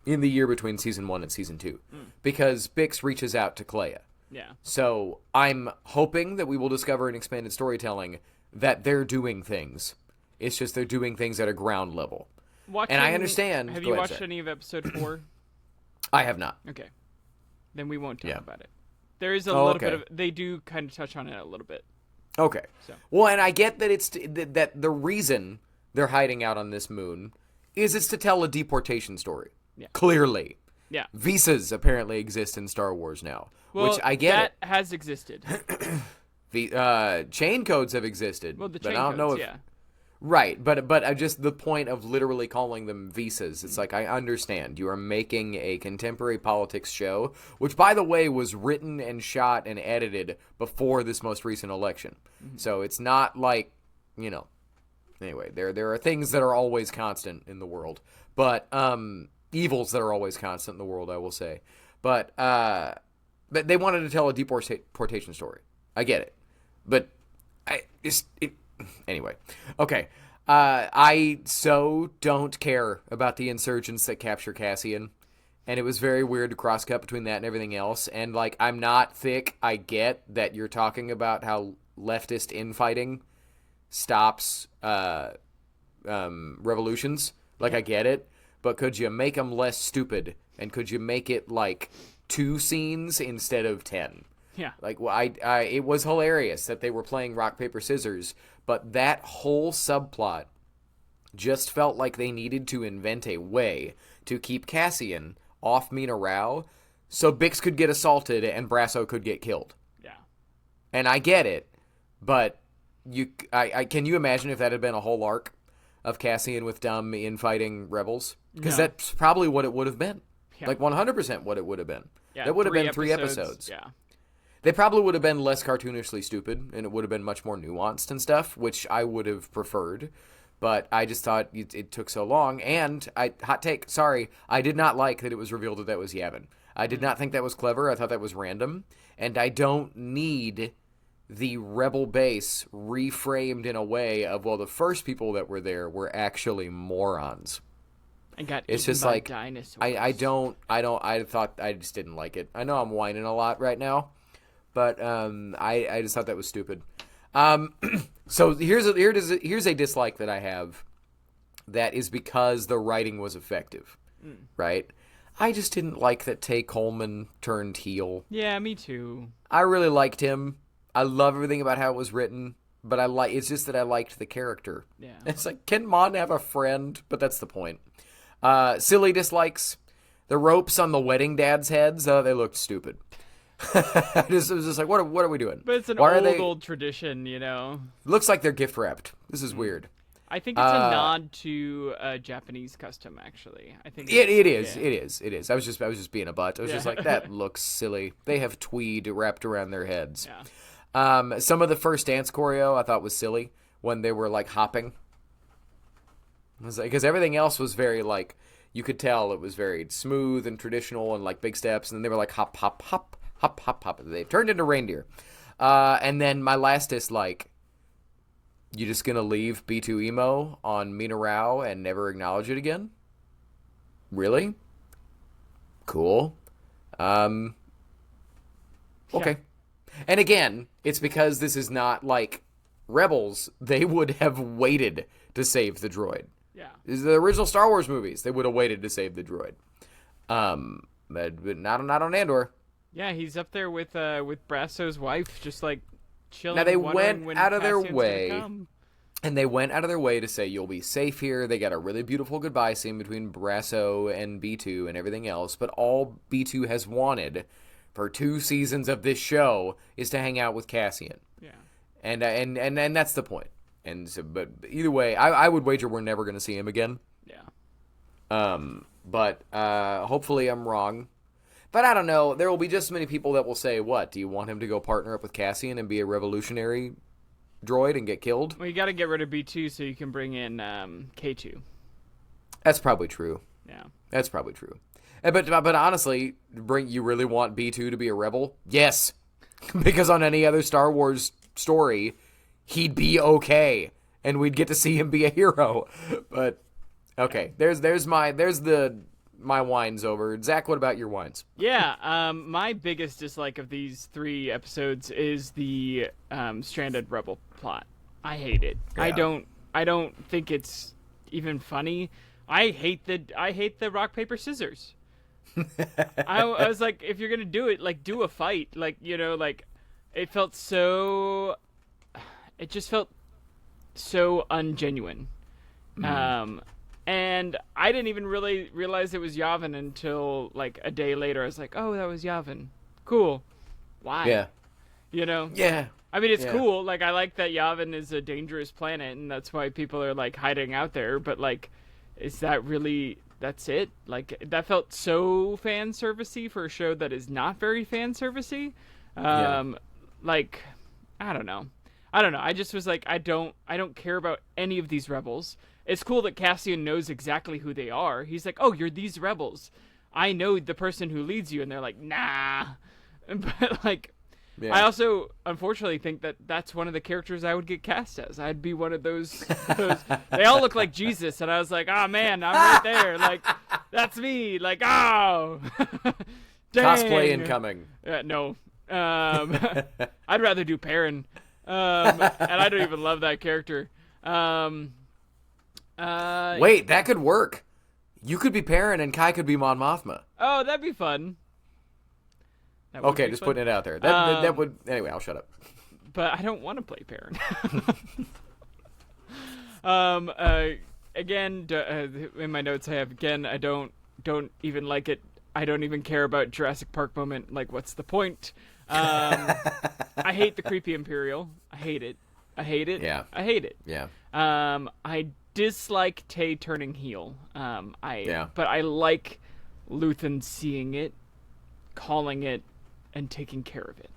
in the year between season 1 and season 2, because Bix reaches out to Clea. Yeah. So I'm hoping that we will discover in expanded storytelling that they're doing things, It's just they're doing things at a ground level. And I understand. Have you watched any of episode 4? I have not. Okay. Then we won't talk about it. There is a little bit of... They do kind of touch on it a little bit. Okay. So. Well, and I get that that the reason they're hiding out on this moon is it's to tell a deportation story. Yeah. Clearly. Yeah. Visas apparently exist in Star Wars now, well, which I get. That has existed. Chain codes have existed. Well, the chain codes, yeah. Right, but just the point of literally calling them visas. It's like, I understand. You are making a contemporary politics show, which, by the way, was written and shot and edited before this most recent election. Mm-hmm. So it's not like, Anyway, there are things that are always constant in the world. But, evils that are always constant in the world, I will say. But they wanted to tell a deportation story. I get it. But anyway, okay. I so don't care about the insurgents that capture Cassian, and it was very weird to cross-cut between that and everything else. And, I'm not thick. I get that you're talking about how leftist infighting stops revolutions. I get it. But could you make them less stupid, and could you make it, 2 scenes instead of 10? Yeah. It was hilarious that they were playing rock, paper, scissors, but that whole subplot just felt like they needed to invent a way to keep Cassian off Mina Rao so Bix could get assaulted and Brasso could get killed. Yeah. And I get it, but can you imagine if that had been a whole arc of Cassian with Dumb infighting rebels? Because that's probably what it would have been. Yeah. 100% what it would have been. Yeah, that would have been 3 episodes. Yeah. They probably would have been less cartoonishly stupid, and it would have been much more nuanced and stuff, which I would have preferred. But I just thought it took so long. And, hot take, sorry, I did not like that it was revealed that was Yavin. I did not think that was clever. I thought that was random. And I don't need the rebel base reframed in a way of, the first people that were there were actually morons. And got it's eaten just by like dinosaurs. I just didn't like it. I know I'm whining a lot right now, but I just thought that was stupid. So here's a dislike that I have that is because the writing was effective, right? I just didn't like that Tay Coleman turned heel. Yeah, me too. I really liked him. I love everything about how it was written, but it's just that I liked the character. Yeah. It's like, can Mon have a friend? But that's the point. Silly dislikes. The ropes on the wedding dads' heads, they looked stupid. It was just like, what are we doing? But it's an old tradition, Looks like they're gift wrapped. This is weird. I think it's a nod to Japanese custom, actually. I think it is. Yeah. It is. I was just being a butt. I was just like, that looks silly. They have tweed wrapped around their heads. Yeah. Some of the first dance choreo I thought was silly when they were hopping. It was because everything else was very you could tell it was very smooth and traditional and big steps, and then they were hop, hop, hop, hop, hop, hop. They turned into reindeer. And then my last dislike. You just gonna leave B2 Emo on Mina Rao and never acknowledge it again? Really? Cool. Okay. Yeah. And again, it's because this is not Rebels. They would have waited to save the droid. Yeah. This is the original Star Wars movies. They would have waited to save the droid. But not on Andor. Yeah, he's up there with Brasso's wife, just chilling. Now they went out of their Cassian's way, and they went out of their way to say you'll be safe here. They got a really beautiful goodbye scene between Brasso and B2 and everything else. But all B2 has wanted for 2 seasons of this show is to hang out with Cassian. Yeah, and that's the point. And so, but either way, I would wager we're never going to see him again. Yeah. But hopefully I'm wrong. But I don't know. There will be just as many people that will say, what? Do you want him to go partner up with Cassian and be a revolutionary droid and get killed? Well, you got to get rid of B2 so you can bring in K2. That's probably true. Yeah. That's probably true. But honestly, you really want B2 to be a rebel? Yes. Because on any other Star Wars story, he'd be okay. And we'd get to see him be a hero. But, okay. There's my wine's over. Zach, what about your wines? Yeah, my biggest dislike of these 3 episodes is the stranded rebel plot. I hate it. Yeah. I don't I don't think it's even funny. I hate the rock paper scissors. I was like, if you're gonna do it, like, do a fight, like, like, it just felt so ungenuine. And I didn't even really realize it was Yavin until like a day later. I was like, oh, that was Yavin. Cool. Why? Yeah. Yeah. I mean, it's cool. Like, I like that Yavin is a dangerous planet, and that's why people are like hiding out there. But like, is that really? That's it? Like, that felt so fan servicey for a show that is not very fan servicey. Like, I don't know. I just was like, I don't care about any of these rebels. It's cool that Cassian knows exactly who they are. He's like, oh, you're these rebels. I know the person who leads you. And they're like, nah. But like, I also, unfortunately, think that that's one of the characters I would get cast as. I'd be one of those they all look like Jesus. And I was like, oh, man, I'm right there. Like, that's me. Like, oh. Cosplay incoming. No. I'd rather do Perrin. And I don't even love that character. Wait, that could work. You could be Perrin and Kai could be Mon Mothma. Oh, that'd be fun. Okay, just putting it out there. That would... Anyway, I'll shut up. But I don't want to play Perrin. Again, in my notes I have, again, I don't even like it. I don't even care about Jurassic Park moment. Like, what's the point? I hate the creepy Imperial. I hate it. Yeah. I hate it. Yeah. I dislike Tay turning heel. But I like Luthen seeing it, calling it, and taking care of it.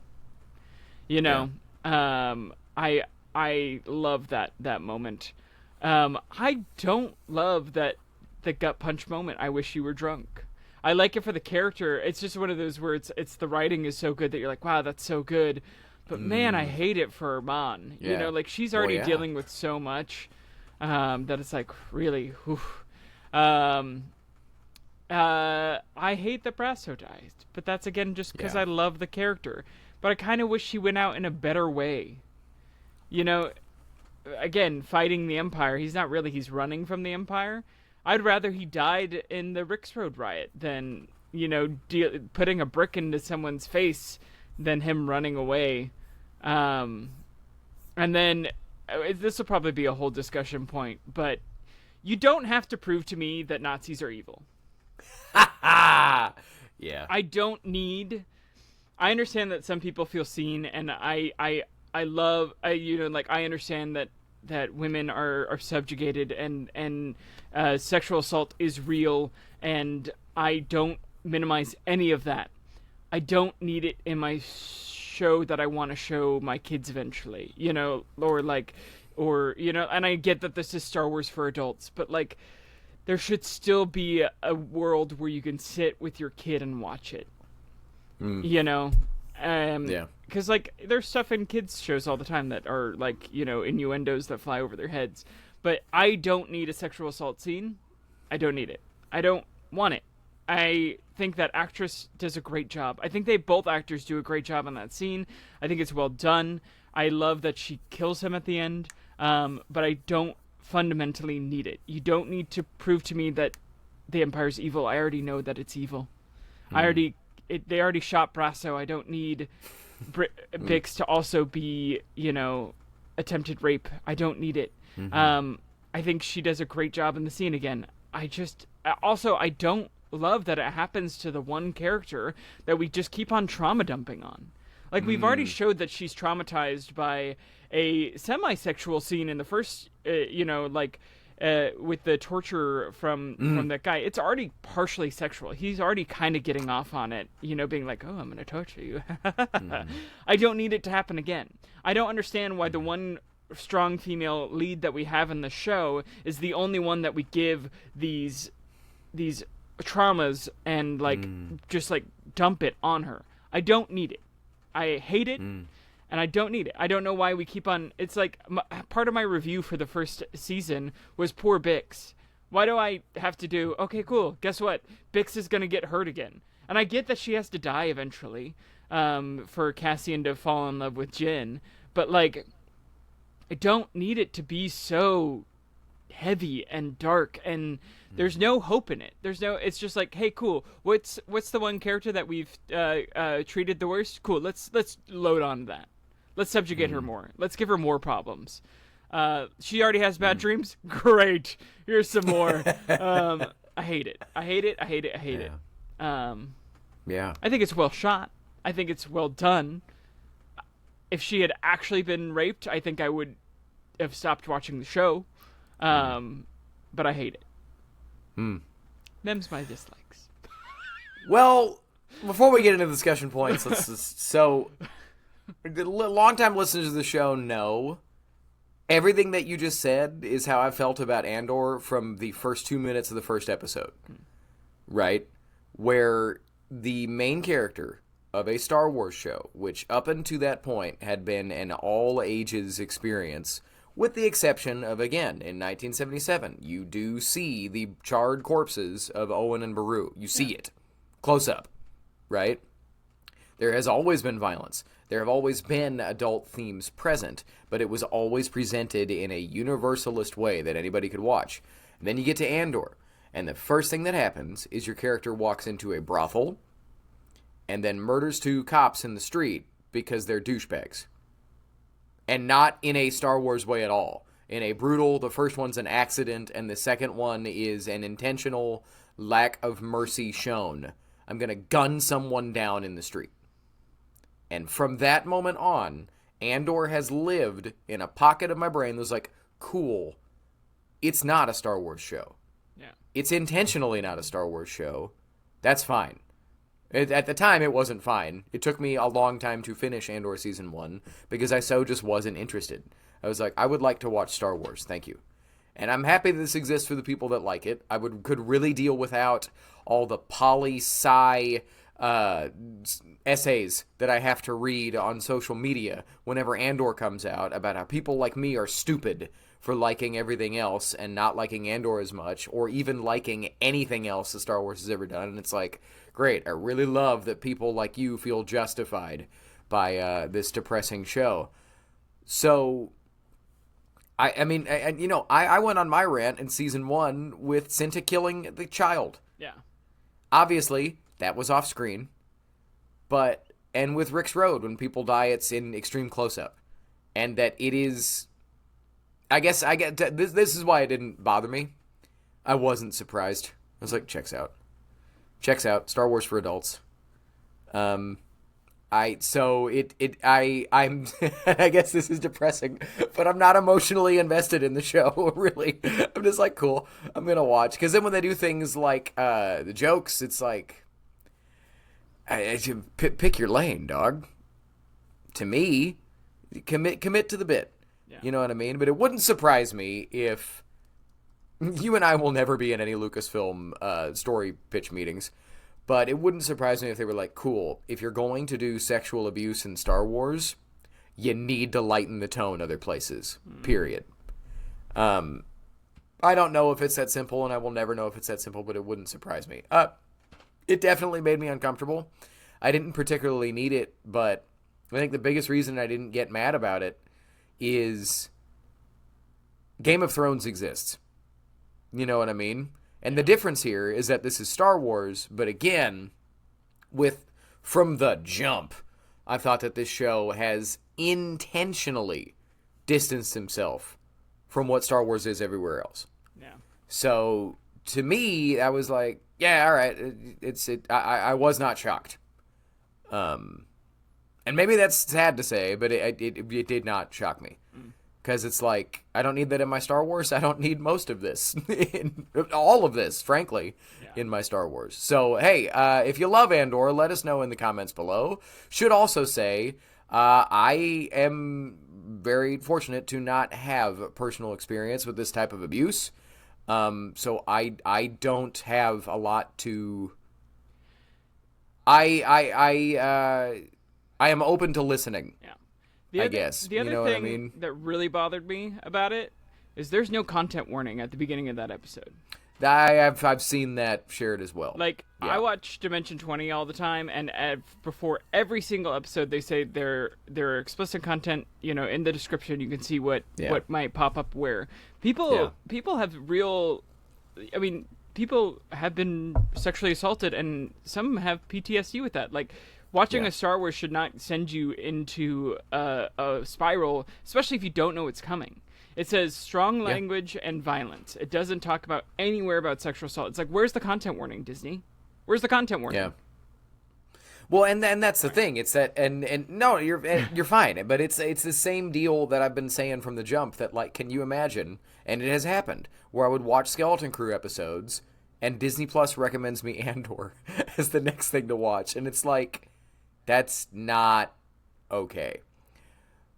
I love that moment. I don't love that the gut punch moment. I wish you were drunk. I like it for the character. It's just one of those where it's the writing is so good that you're like, wow, that's so good. But man, I hate it for Mon. Yeah. Like, she's already dealing with so much that it's like, really, whew. I hate that Brasso died, but that's again just because I love the character. But I kind of wish she went out in a better way. Again, fighting the Empire. He's running from the Empire. I'd rather he died in the Rix Road riot than, putting a brick into someone's face than him running away. And then, this will probably be a whole discussion point, but you don't have to prove to me that Nazis are evil. Yeah. I understand that some people feel seen, and I understand that women are subjugated and sexual assault is real, and I don't minimize any of that. I don't need it in my show that I want to show my kids eventually, and I get that this is Star Wars for adults, but like, there should still be a world where you can sit with your kid and watch it. Because like, there's stuff in kids shows all the time that are like, innuendos that fly over their heads. But I don't need a sexual assault scene. I don't need it. I don't want it. I think that actress does a great job. I think both actors do a great job on that scene. I think it's well done. I love that she kills him at the end. But I don't fundamentally need it. You don't need to prove to me that the Empire's evil. I already know that it's evil. They already shot Brasso. I don't need Bix to also be, attempted rape. I don't need it. I think she does a great job in the scene again. I don't love that it happens to the one character that we just keep on trauma dumping on. Like, we've already showed that she's traumatized by a semi-sexual scene in the first, with the torture from that guy. It's already partially sexual. He's already kind of getting off on it, being like, oh, I'm going to torture you. I don't need it to happen again. I don't understand why the one strong female lead that we have in the show is the only one that we give these traumas and just dump it on her. I don't need it. I hate it. And I don't need it. I don't know why we keep on... It's like, part of my review for the first season was poor Bix. Why do I have to do... Okay, cool. Guess what? Bix is going to get hurt again. And I get that she has to die eventually for Cassian to fall in love with Jyn. But, I don't need it to be so heavy and dark, and there's no hope in it. It's just like, hey, cool, what's the one character that we've treated the worst? Cool, let's load on that. Let's subjugate her more. Let's give her more problems. She already has bad dreams. Great, here's some more. I hate it. I hate it. Yeah. I think it's well shot. I think it's well done. If she had actually been raped, I think I would have stopped watching the show. But I hate it. Them's my dislikes. Well, before we get into discussion points, the long-time listeners of the show know everything that you just said is how I felt about Andor from the first 2 minutes of the first episode. Right? Where the main character of a Star Wars show, which up until that point had been an all-ages experience, with the exception of, again, in 1977, you do see the charred corpses of Owen and Beru. You see it. Close up. Right? There has always been violence. There have always been adult themes present, but it was always presented in a universalist way that anybody could watch. And then you get to Andor, and the first thing that happens is your character walks into a brothel and then murders 2 cops in the street because they're douchebags. And not in a Star Wars way at all. In a brutal, the first one's an accident, and the second one is an intentional lack of mercy shown. I'm going to gun someone down in the street. And from that moment on, Andor has lived in a pocket of my brain that was like, cool, it's not a Star Wars show. Yeah. It's intentionally not a Star Wars show. That's fine. At the time, it wasn't fine. It took me a long time to finish Andor Season 1 because I just wasn't interested. I was like, I would like to watch Star Wars, thank you. And I'm happy that this exists for the people that like it. I could really deal without all the poli-sci essays that I have to read on social media whenever Andor comes out about how people like me are stupid for liking everything else and not liking Andor as much, or even liking anything else that Star Wars has ever done. And it's like, great, I really love that people like you feel justified by this depressing show. So, I mean, I went on my rant in Season 1 with Cinta killing the child. Yeah. Obviously, that was off screen. And with Rick's Road, when people die, it's in extreme close-up. And that it is... I guess I get this is why it didn't bother me. I wasn't surprised. I was like, checks out. Star Wars for adults. I'm I guess this is depressing, but I'm not emotionally invested in the show, really. I'm just like, cool, I'm gonna watch. Because then when they do things like the jokes, it's like, pick your lane, dog. To me, commit to the bit. Yeah. You know what I mean? But it wouldn't surprise me if you and I will never be in any Lucasfilm story pitch meetings. But it wouldn't surprise me if they were like, cool, if you're going to do sexual abuse in Star Wars, you need to lighten the tone other places, period. I don't know if it's that simple, and I will never know if it's that simple, but it wouldn't surprise me. It definitely made me uncomfortable. I didn't particularly need it, but I think the biggest reason I didn't get mad about it is Game of Thrones exists. You know what I mean? And the difference here is that this is Star Wars, but again, from the jump, I thought that this show has intentionally distanced himself from what Star Wars is everywhere else. Yeah. So, to me, I was like, yeah, all right, I was not shocked. And maybe that's sad to say, but it did not shock me. Because it's like, I don't need that in my Star Wars. I don't need most of this. All of this, frankly, in my Star Wars. So, hey, if you love Andor, let us know in the comments below. Should also say, I am very fortunate to not have personal experience with this type of abuse. So I don't have a lot to... I am open to listening. Yeah. I guess. The other you know thing what I mean? that really bothered me about it is there's no content warning at the beginning of that episode. I've seen that shared as well. Like, Yeah. I watch Dimension 20 all the time, and before every single episode, they say there are explicit content. You know, in the description, you can see what might pop up where. People have real. I mean, people have been sexually assaulted, and some have PTSD with that. Like, watching a Star Wars should not send you into a spiral, especially if you don't know what's coming. It says strong language and violence. It doesn't talk about anywhere about sexual assault. It's like, where's the content warning, Disney? Where's the content warning? Yeah. Well, and that's the thing. It's that, and no, you're fine. But it's the same deal that I've been saying from the jump. That, like, can you imagine? And it has happened where I would watch Skeleton Crew episodes, and Disneyplus recommends me Andor as the next thing to watch, and it's like, that's not okay.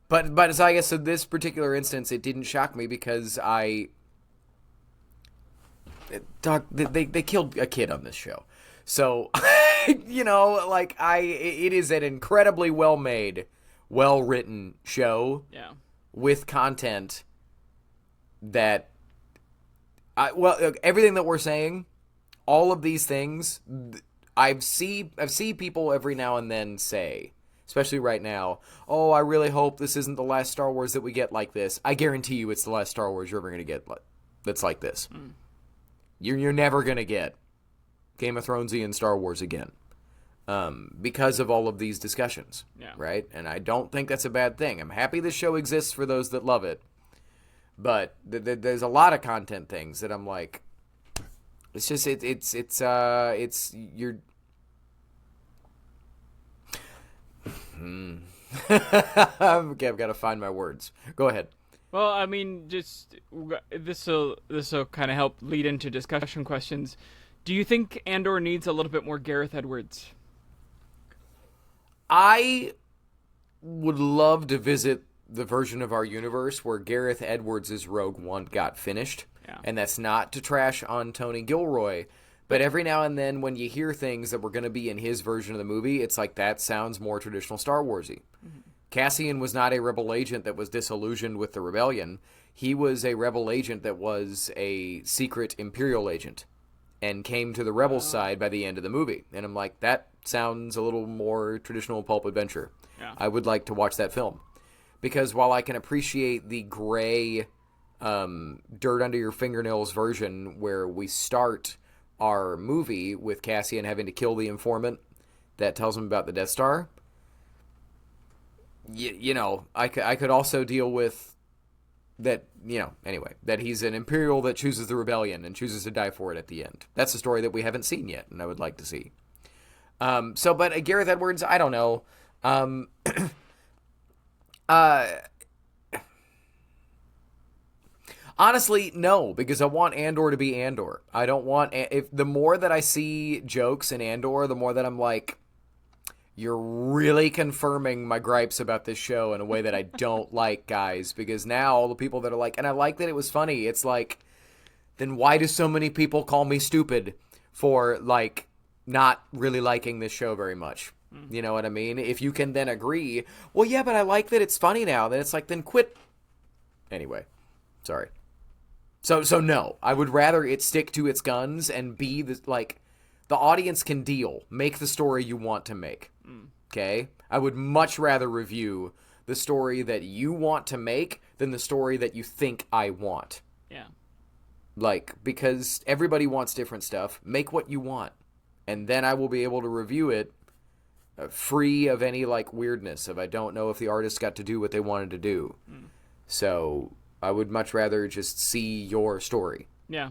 But so I guess in this particular instance, it didn't shock me because they killed a kid on this show. So, you know, like, it is an incredibly well-made, well-written show with content that, everything that we're saying, all of these things, I've seen people every now and then say, especially right now, oh, I really hope this isn't the last Star Wars that we get like this. I guarantee you it's the last Star Wars you're ever going to get that's like this. You're never going to get Game of Thronesian Star Wars again because of all of these discussions, right? And I don't think that's a bad thing. I'm happy this show exists for those that love it, but there's a lot of content things that I'm like, it's just, you're... Okay, I've got to find my words. Go ahead. Well, I mean, just this will kind of help lead into discussion questions. Do you think Andor needs a little bit more Gareth Edwards? I would love to visit the version of our universe where Gareth Edwards' Rogue One got finished. Yeah. And that's not to trash on Tony Gilroy, but every now and then when you hear things that were going to be in his version of the movie, it's like, that sounds more traditional Star Wars-y. Mm-hmm. Cassian was not a rebel agent that was disillusioned with the rebellion. He was a rebel agent that was a secret Imperial agent and came to the rebel side by the end of the movie. And I'm like, that sounds a little more traditional pulp adventure. Yeah. I would like to watch that film. Because while I can appreciate the gray, dirt under your fingernails version where we start our movie with Cassian having to kill the informant that tells him about the Death Star, you know, I could also deal with that, you know, anyway, that he's an Imperial that chooses the rebellion and chooses to die for it at the end. That's a story that we haven't seen yet, and I would like to see. But Gareth Edwards, I don't know. Honestly, no, because I want Andor to be Andor. I don't want... the more that I see jokes in Andor, the more that I'm like, you're really confirming my gripes about this show in a way that I don't like, guys. Because now all the people that are like, and I like that it was funny, it's like, then why do so many people call me stupid for, like, not really liking this show very much? You know what I mean? If you can then agree, well, yeah, but I like that it's funny now, then it's like, then quit. Anyway, sorry. So no, I would rather it stick to its guns and be the audience can deal. Make the story you want to make. Okay? I would much rather review the story that you want to make than the story that you think I want. Yeah. Because everybody wants different stuff. Make what you want. And then I will be able to review it free of any, weirdness of I don't know if the artist got to do what they wanted to do. So I would much rather just see your story. Yeah.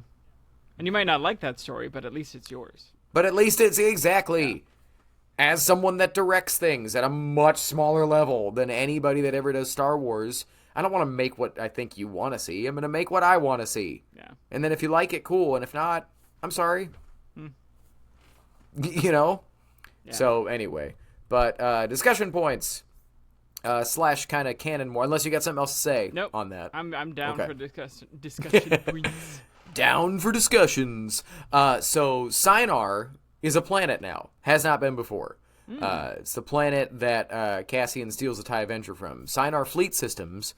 And you might not like that story, but at least it's yours. But at least it's exactly. As someone that directs things at a much smaller level than anybody that ever does Star Wars, I don't want to make what I think you want to see. I'm going to make what I want to see. Yeah. And then if you like it, cool. And if not, I'm sorry. You know? Yeah. So anyway. But discussion points. / kind of canon more, unless you got something else to say on that. I'm down for discussion points. Down for discussions. So Shinar is a planet now. Has not been before. It's the planet that Cassian steals the TIE Avenger from. Shinar Fleet Systems,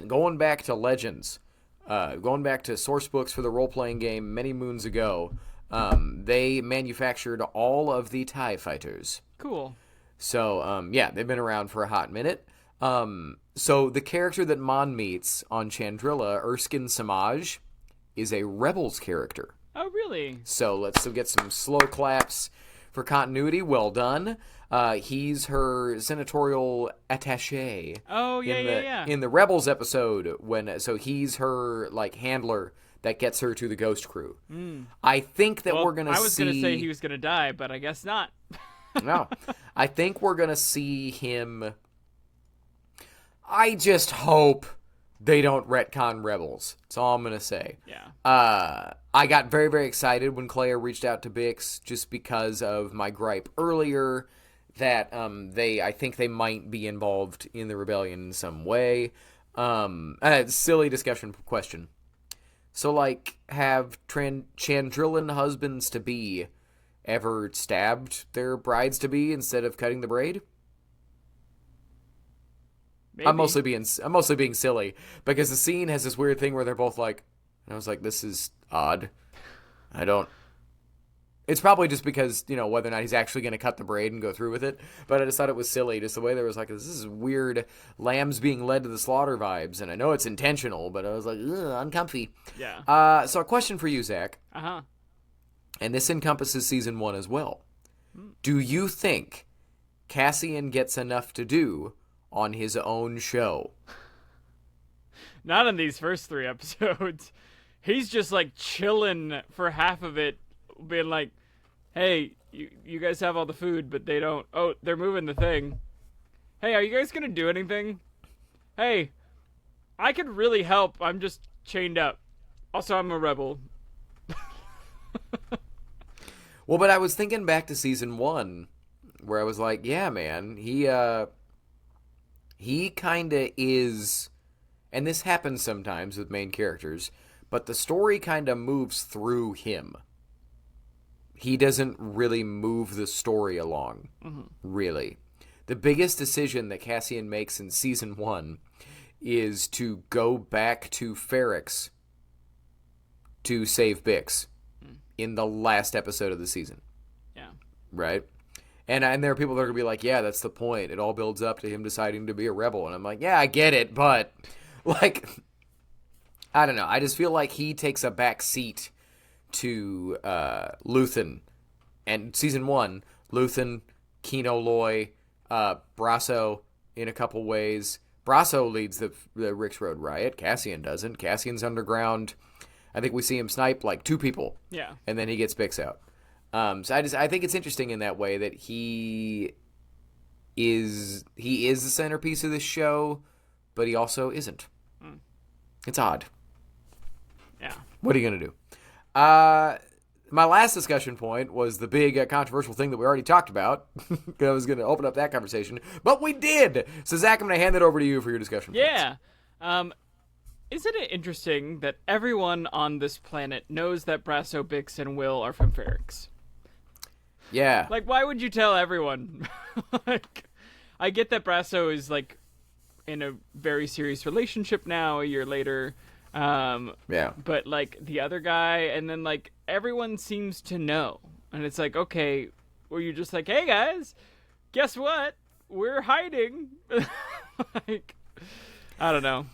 going back to Legends, going back to source books for the role-playing game many moons ago, they manufactured all of the TIE fighters. Cool. So, they've been around for a hot minute. So the character that Mon meets on Chandrilla, Erskine Samaj, is a Rebels character. Oh, really? So let's get some slow claps for continuity. Well done. He's her senatorial attaché. Oh, yeah. In the Rebels episode, so he's her handler that gets her to the Ghost Crew. I think that we're gonna. I was gonna say he was gonna die, but I guess not. No, I think we're gonna see him. I just hope they don't retcon Rebels. That's all I'm gonna say. Yeah. I got very, very excited when Clea reached out to Bix just because of my gripe earlier that I think they might be involved in the rebellion in some way. Silly discussion question. So, have Chandrillan husbands-to-be ever stabbed their brides-to-be instead of cutting the braid? Maybe. I'm mostly being silly because the scene has this weird thing where they're both and I was like, this is odd. It's probably just because, whether or not he's actually going to cut the braid and go through with it, but I just thought it was silly, just the way there was this is weird lambs being led to the slaughter vibes, and I know it's intentional, but I was like, ugh, uncomfy. Yeah. So a question for you, Zach. Uh-huh. And this encompasses season 1 as well. Do you think Cassian gets enough to do on his own show? Not in these first 3 episodes. He's just chilling for half of it, being like, hey, you guys have all the food, but they don't. Oh, they're moving the thing. Hey, are you guys gonna do anything? Hey, I could really help. I'm just chained up. Also, I'm a rebel. Well, but I was thinking back to season 1, where I was like, yeah, man, he kind of is, and this happens sometimes with main characters, but the story kind of moves through him. He doesn't really move the story along, really. The biggest decision that Cassian makes in season 1 is to go back to Ferrix to save Bix in the last episode of the season. Yeah. Right? And there are people that are going to be like, yeah, that's the point. It all builds up to him deciding to be a rebel. And I'm like, yeah, I get it, but, I don't know. I just feel like he takes a back seat to Luthen. And season 1, Luthen, Kino Loy, Brasso in a couple ways. Brasso leads the Rix Road riot. Cassian doesn't. Cassian's underground. I think we see him snipe 2 people. Yeah. And then he gets Bix out. So I think it's interesting in that way that he is the centerpiece of this show, but he also isn't. It's odd. Yeah. What are you going to do? My last discussion point was the big controversial thing that we already talked about. I was going to open up that conversation, but we did. So, Zach, I'm going to hand it over to you for your discussion points. Yeah. Isn't it interesting that everyone on this planet knows that Brasso, Bix, and Will are from Ferrix? Yeah. Why would you tell everyone? I get that Brasso is, in a very serious relationship now, a year later. Yeah. But, the other guy, and then, everyone seems to know. And it's okay, were you just hey, guys, guess what? We're hiding. I don't know.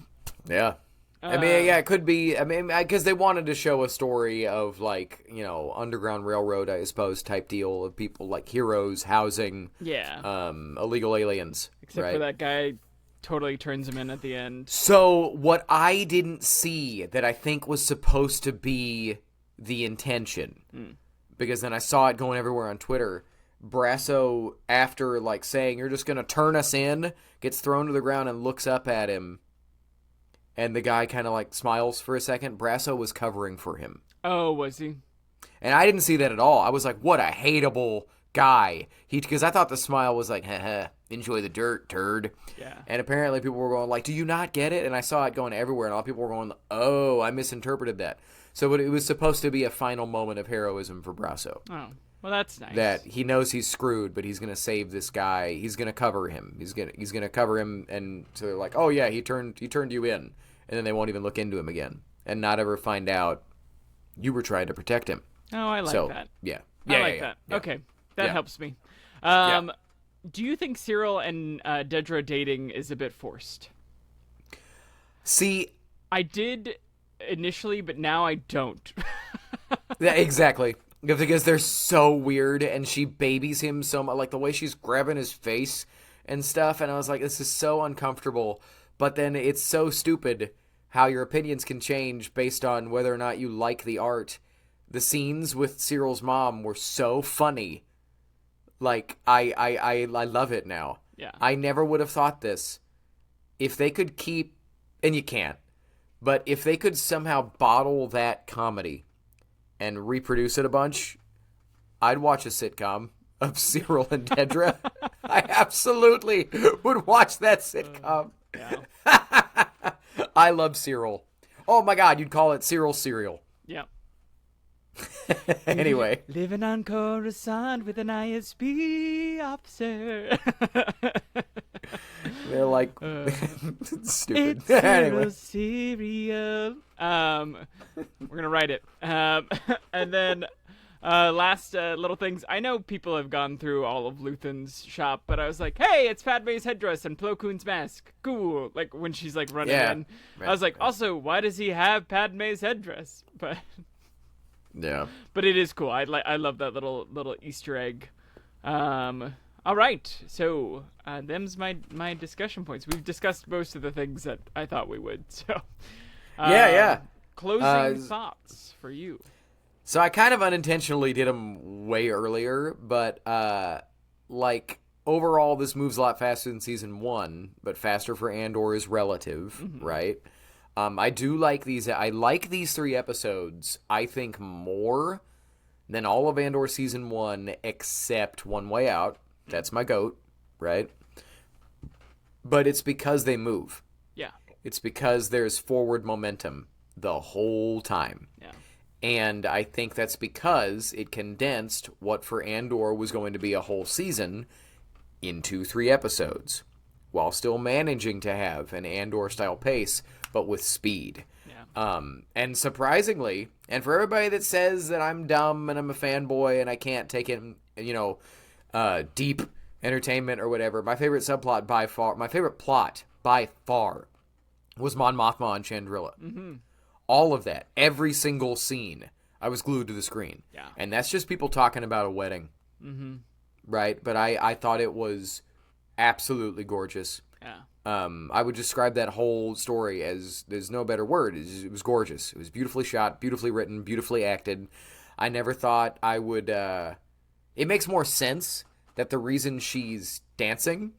Yeah. I mean, yeah, it could be. I mean, because they wanted to show a story of Underground Railroad, I suppose, type deal of people heroes housing, illegal aliens. Except for that guy, totally turns him in at the end. So what I didn't see that I think was supposed to be the intention, because then I saw it going everywhere on Twitter. Brasso, after saying you're just gonna turn us in, gets thrown to the ground and looks up at him. And the guy kind of smiles for a second. Brasso was covering for him. Oh, was he? And I didn't see that at all. I was like, what a hateable guy. Because I thought the smile was haha, enjoy the dirt, turd. Yeah. And apparently people were going do you not get it? And I saw it going everywhere. And a lot of people were going, oh, I misinterpreted that. So it was supposed to be a final moment of heroism for Brasso. Oh, well, that's nice. That he knows he's screwed, but he's going to save this guy. He's going to cover him. He's going to cover him. And so they're like, oh, yeah, he turned you in. And then they won't even look into him again. and not ever find out you were trying to protect him. Oh, I like that. Yeah. I like that. Yeah. Okay, that helps me. Do you think Cyril and Dedra dating is a bit forced? See, I did initially, but now I don't. yeah, exactly. Because they're so weird, and she babies him so much, like the way she's grabbing his face and stuff, and I was like, this is so uncomfortable. But then it's so stupid how your opinions can change based on whether or not you like the art. The scenes with Cyril's mom were so funny. Like, I love it now. Yeah. I never would have thought this. If they could keep, and you can't, but if they could somehow bottle that comedy and reproduce it a bunch, I'd watch a sitcom of Cyril and Dedra. I absolutely would watch that sitcom. Yeah. I love Cyril. Oh my God, you'd call it Cyril Cereal. Yeah. Anyway. Living on Coruscant with an ISB officer. They're like stupid. It's Anyway. cereal. We're gonna write it. And then last little things. I know people have gone through all of Luthen's shop, but I was like, hey, it's Padme's headdress and Plo Koon's mask. Cool. Like when she's like running in. I was like, also, why does he have Padme's headdress? But yeah. But it is cool. I love that little Easter egg. All right. So them's my discussion points. We've discussed most of the things that I thought we would. So yeah. Closing thoughts for you. So I kind of unintentionally did them way earlier, but like overall this moves a lot faster than season 1, but faster for Andor is relative, right? I do like these. I like these 3 episodes, I think, more than all of Andor season 1 except One Way Out. That's my GOAT, right? But it's because they move. Yeah. It's because there's forward momentum the whole time. Yeah. And I think that's because it condensed what for Andor was going to be a whole season into 3 episodes, while still managing to have an Andor-style pace, but with speed. Yeah. And surprisingly, and for everybody that says that I'm dumb and I'm a fanboy and I can't take in, deep entertainment or whatever, my favorite plot by far was Mon Mothma and Chandrila. Mm-hmm. All of that, every single scene, I was glued to the screen. Yeah. And that's just people talking about a wedding. Mm-hmm. Right? But I thought it was absolutely gorgeous. Yeah. I would describe that whole story as, there's no better word, it was gorgeous. It was beautifully shot, beautifully written, beautifully acted. I never thought I would, it makes more sense that the reason she's dancing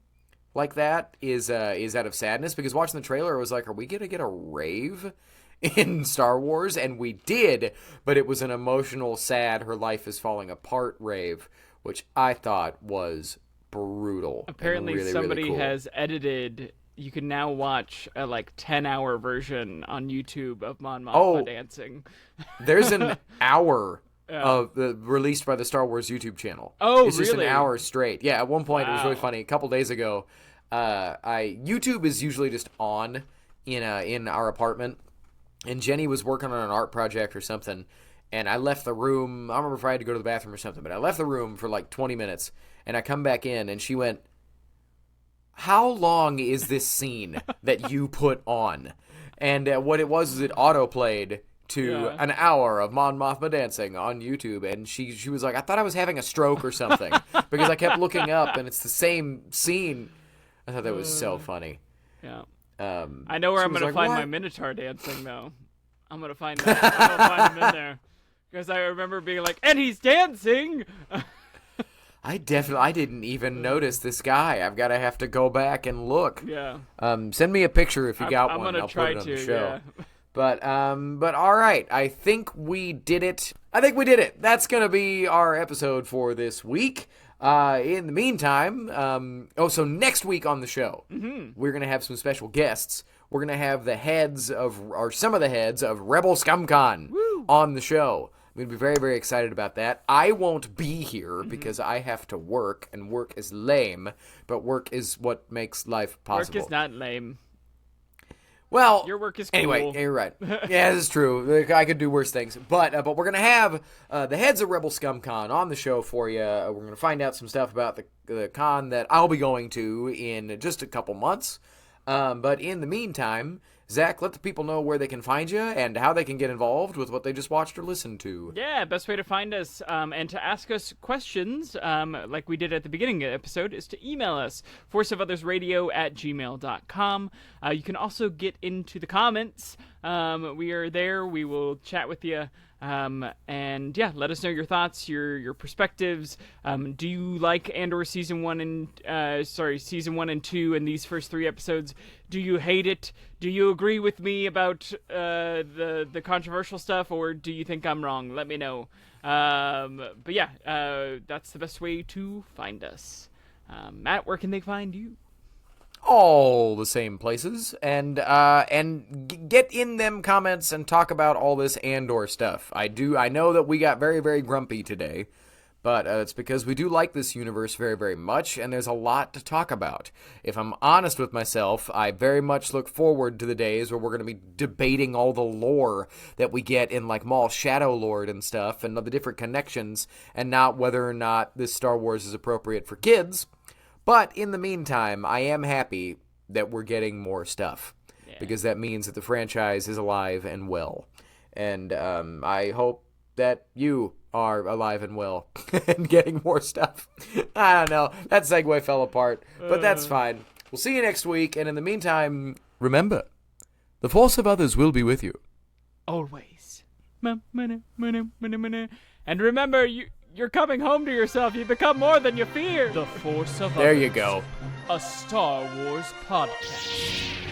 like that is out of sadness, because watching the trailer, I was like, are we going to get a rave in Star Wars? And we did, but it was an emotional, sad, her life is falling apart rave, which I thought was brutal. Apparently really, somebody really cool. has edited, you can now watch a 10-hour version on YouTube of Mon Mothma dancing. There's an hour of released by the Star Wars YouTube channel. Oh, it's just really? an hour straight. Yeah, at one point it was really Wow. funny. A couple days ago, YouTube is usually just on in our apartment, and Jenny was working on an art project or something, and I left the room. I don't remember if I had to go to the bathroom or something, but I left the room for 20 minutes, and I come back in, and she went, how long is this scene that you put on? And what it was is it auto-played to an hour of Mon Mothma dancing on YouTube, and she was like, I thought I was having a stroke or something, because I kept looking up, and it's the same scene. I thought that was so funny. Yeah. I know where I'm going to find my Minotaur dancing, though. I'm going to find that. I'm going to find him in there. Because I remember being like, and he's dancing! I didn't even notice this guy. I've got to have to go back and look. Yeah. Send me a picture if you got I'm one. gonna I'll try put it on the to, show. yeah. But all right. I think we did it. That's going to be our episode for this week. In the meantime, so next week on the show, we're going to have some special guests. We're going to have some of the heads of Rebel ScumCon on the show. I'm going to be very, very excited about that. I won't be here because I have to work, and work is lame, but work is what makes life possible. Work is not lame. Well, Your work is cool. Anyway, you're right. Yeah, this is true. I could do worse things. But we're going to have the heads of Rebel Scum Con on the show for you. We're going to find out some stuff about the con that I'll be going to in just a couple months. But in the meantime, Zach, let the people know where they can find you and how they can get involved with what they just watched or listened to. Yeah, best way to find us and to ask us questions, like we did at the beginning of the episode, is to email us, forceofothersradio@gmail.com. You can also get into the comments. We are there. We will chat with you. And yeah, let us know your thoughts, your perspectives. Do you like Andor season 1 and 2 and these first 3 episodes? Do you hate it? Do you agree with me about the controversial stuff, or do you think I'm wrong? Let me know. But yeah, that's the best way to find us. Matt, where can they find you? All the same places, and get in them comments and talk about all this Andor stuff. I know that we got very, very grumpy today, but it's because we do like this universe very, very much, and there's a lot to talk about. If I'm honest with myself, I very much look forward to the days where we're going to be debating all the lore that we get in, like, Maul Shadow Lord and stuff, and the different connections, and not whether or not this Star Wars is appropriate for kids. But in the meantime, I am happy that we're getting more stuff, because that means that the franchise is alive and well. And I hope that you are alive and well and getting more stuff. I don't know. That segue fell apart, but that's fine. We'll see you next week, and in the meantime, remember, the force of others will be with you. Always. And remember, you're coming home to yourself. You become more than you fear. The Force of Others. There you go. A Star Wars podcast.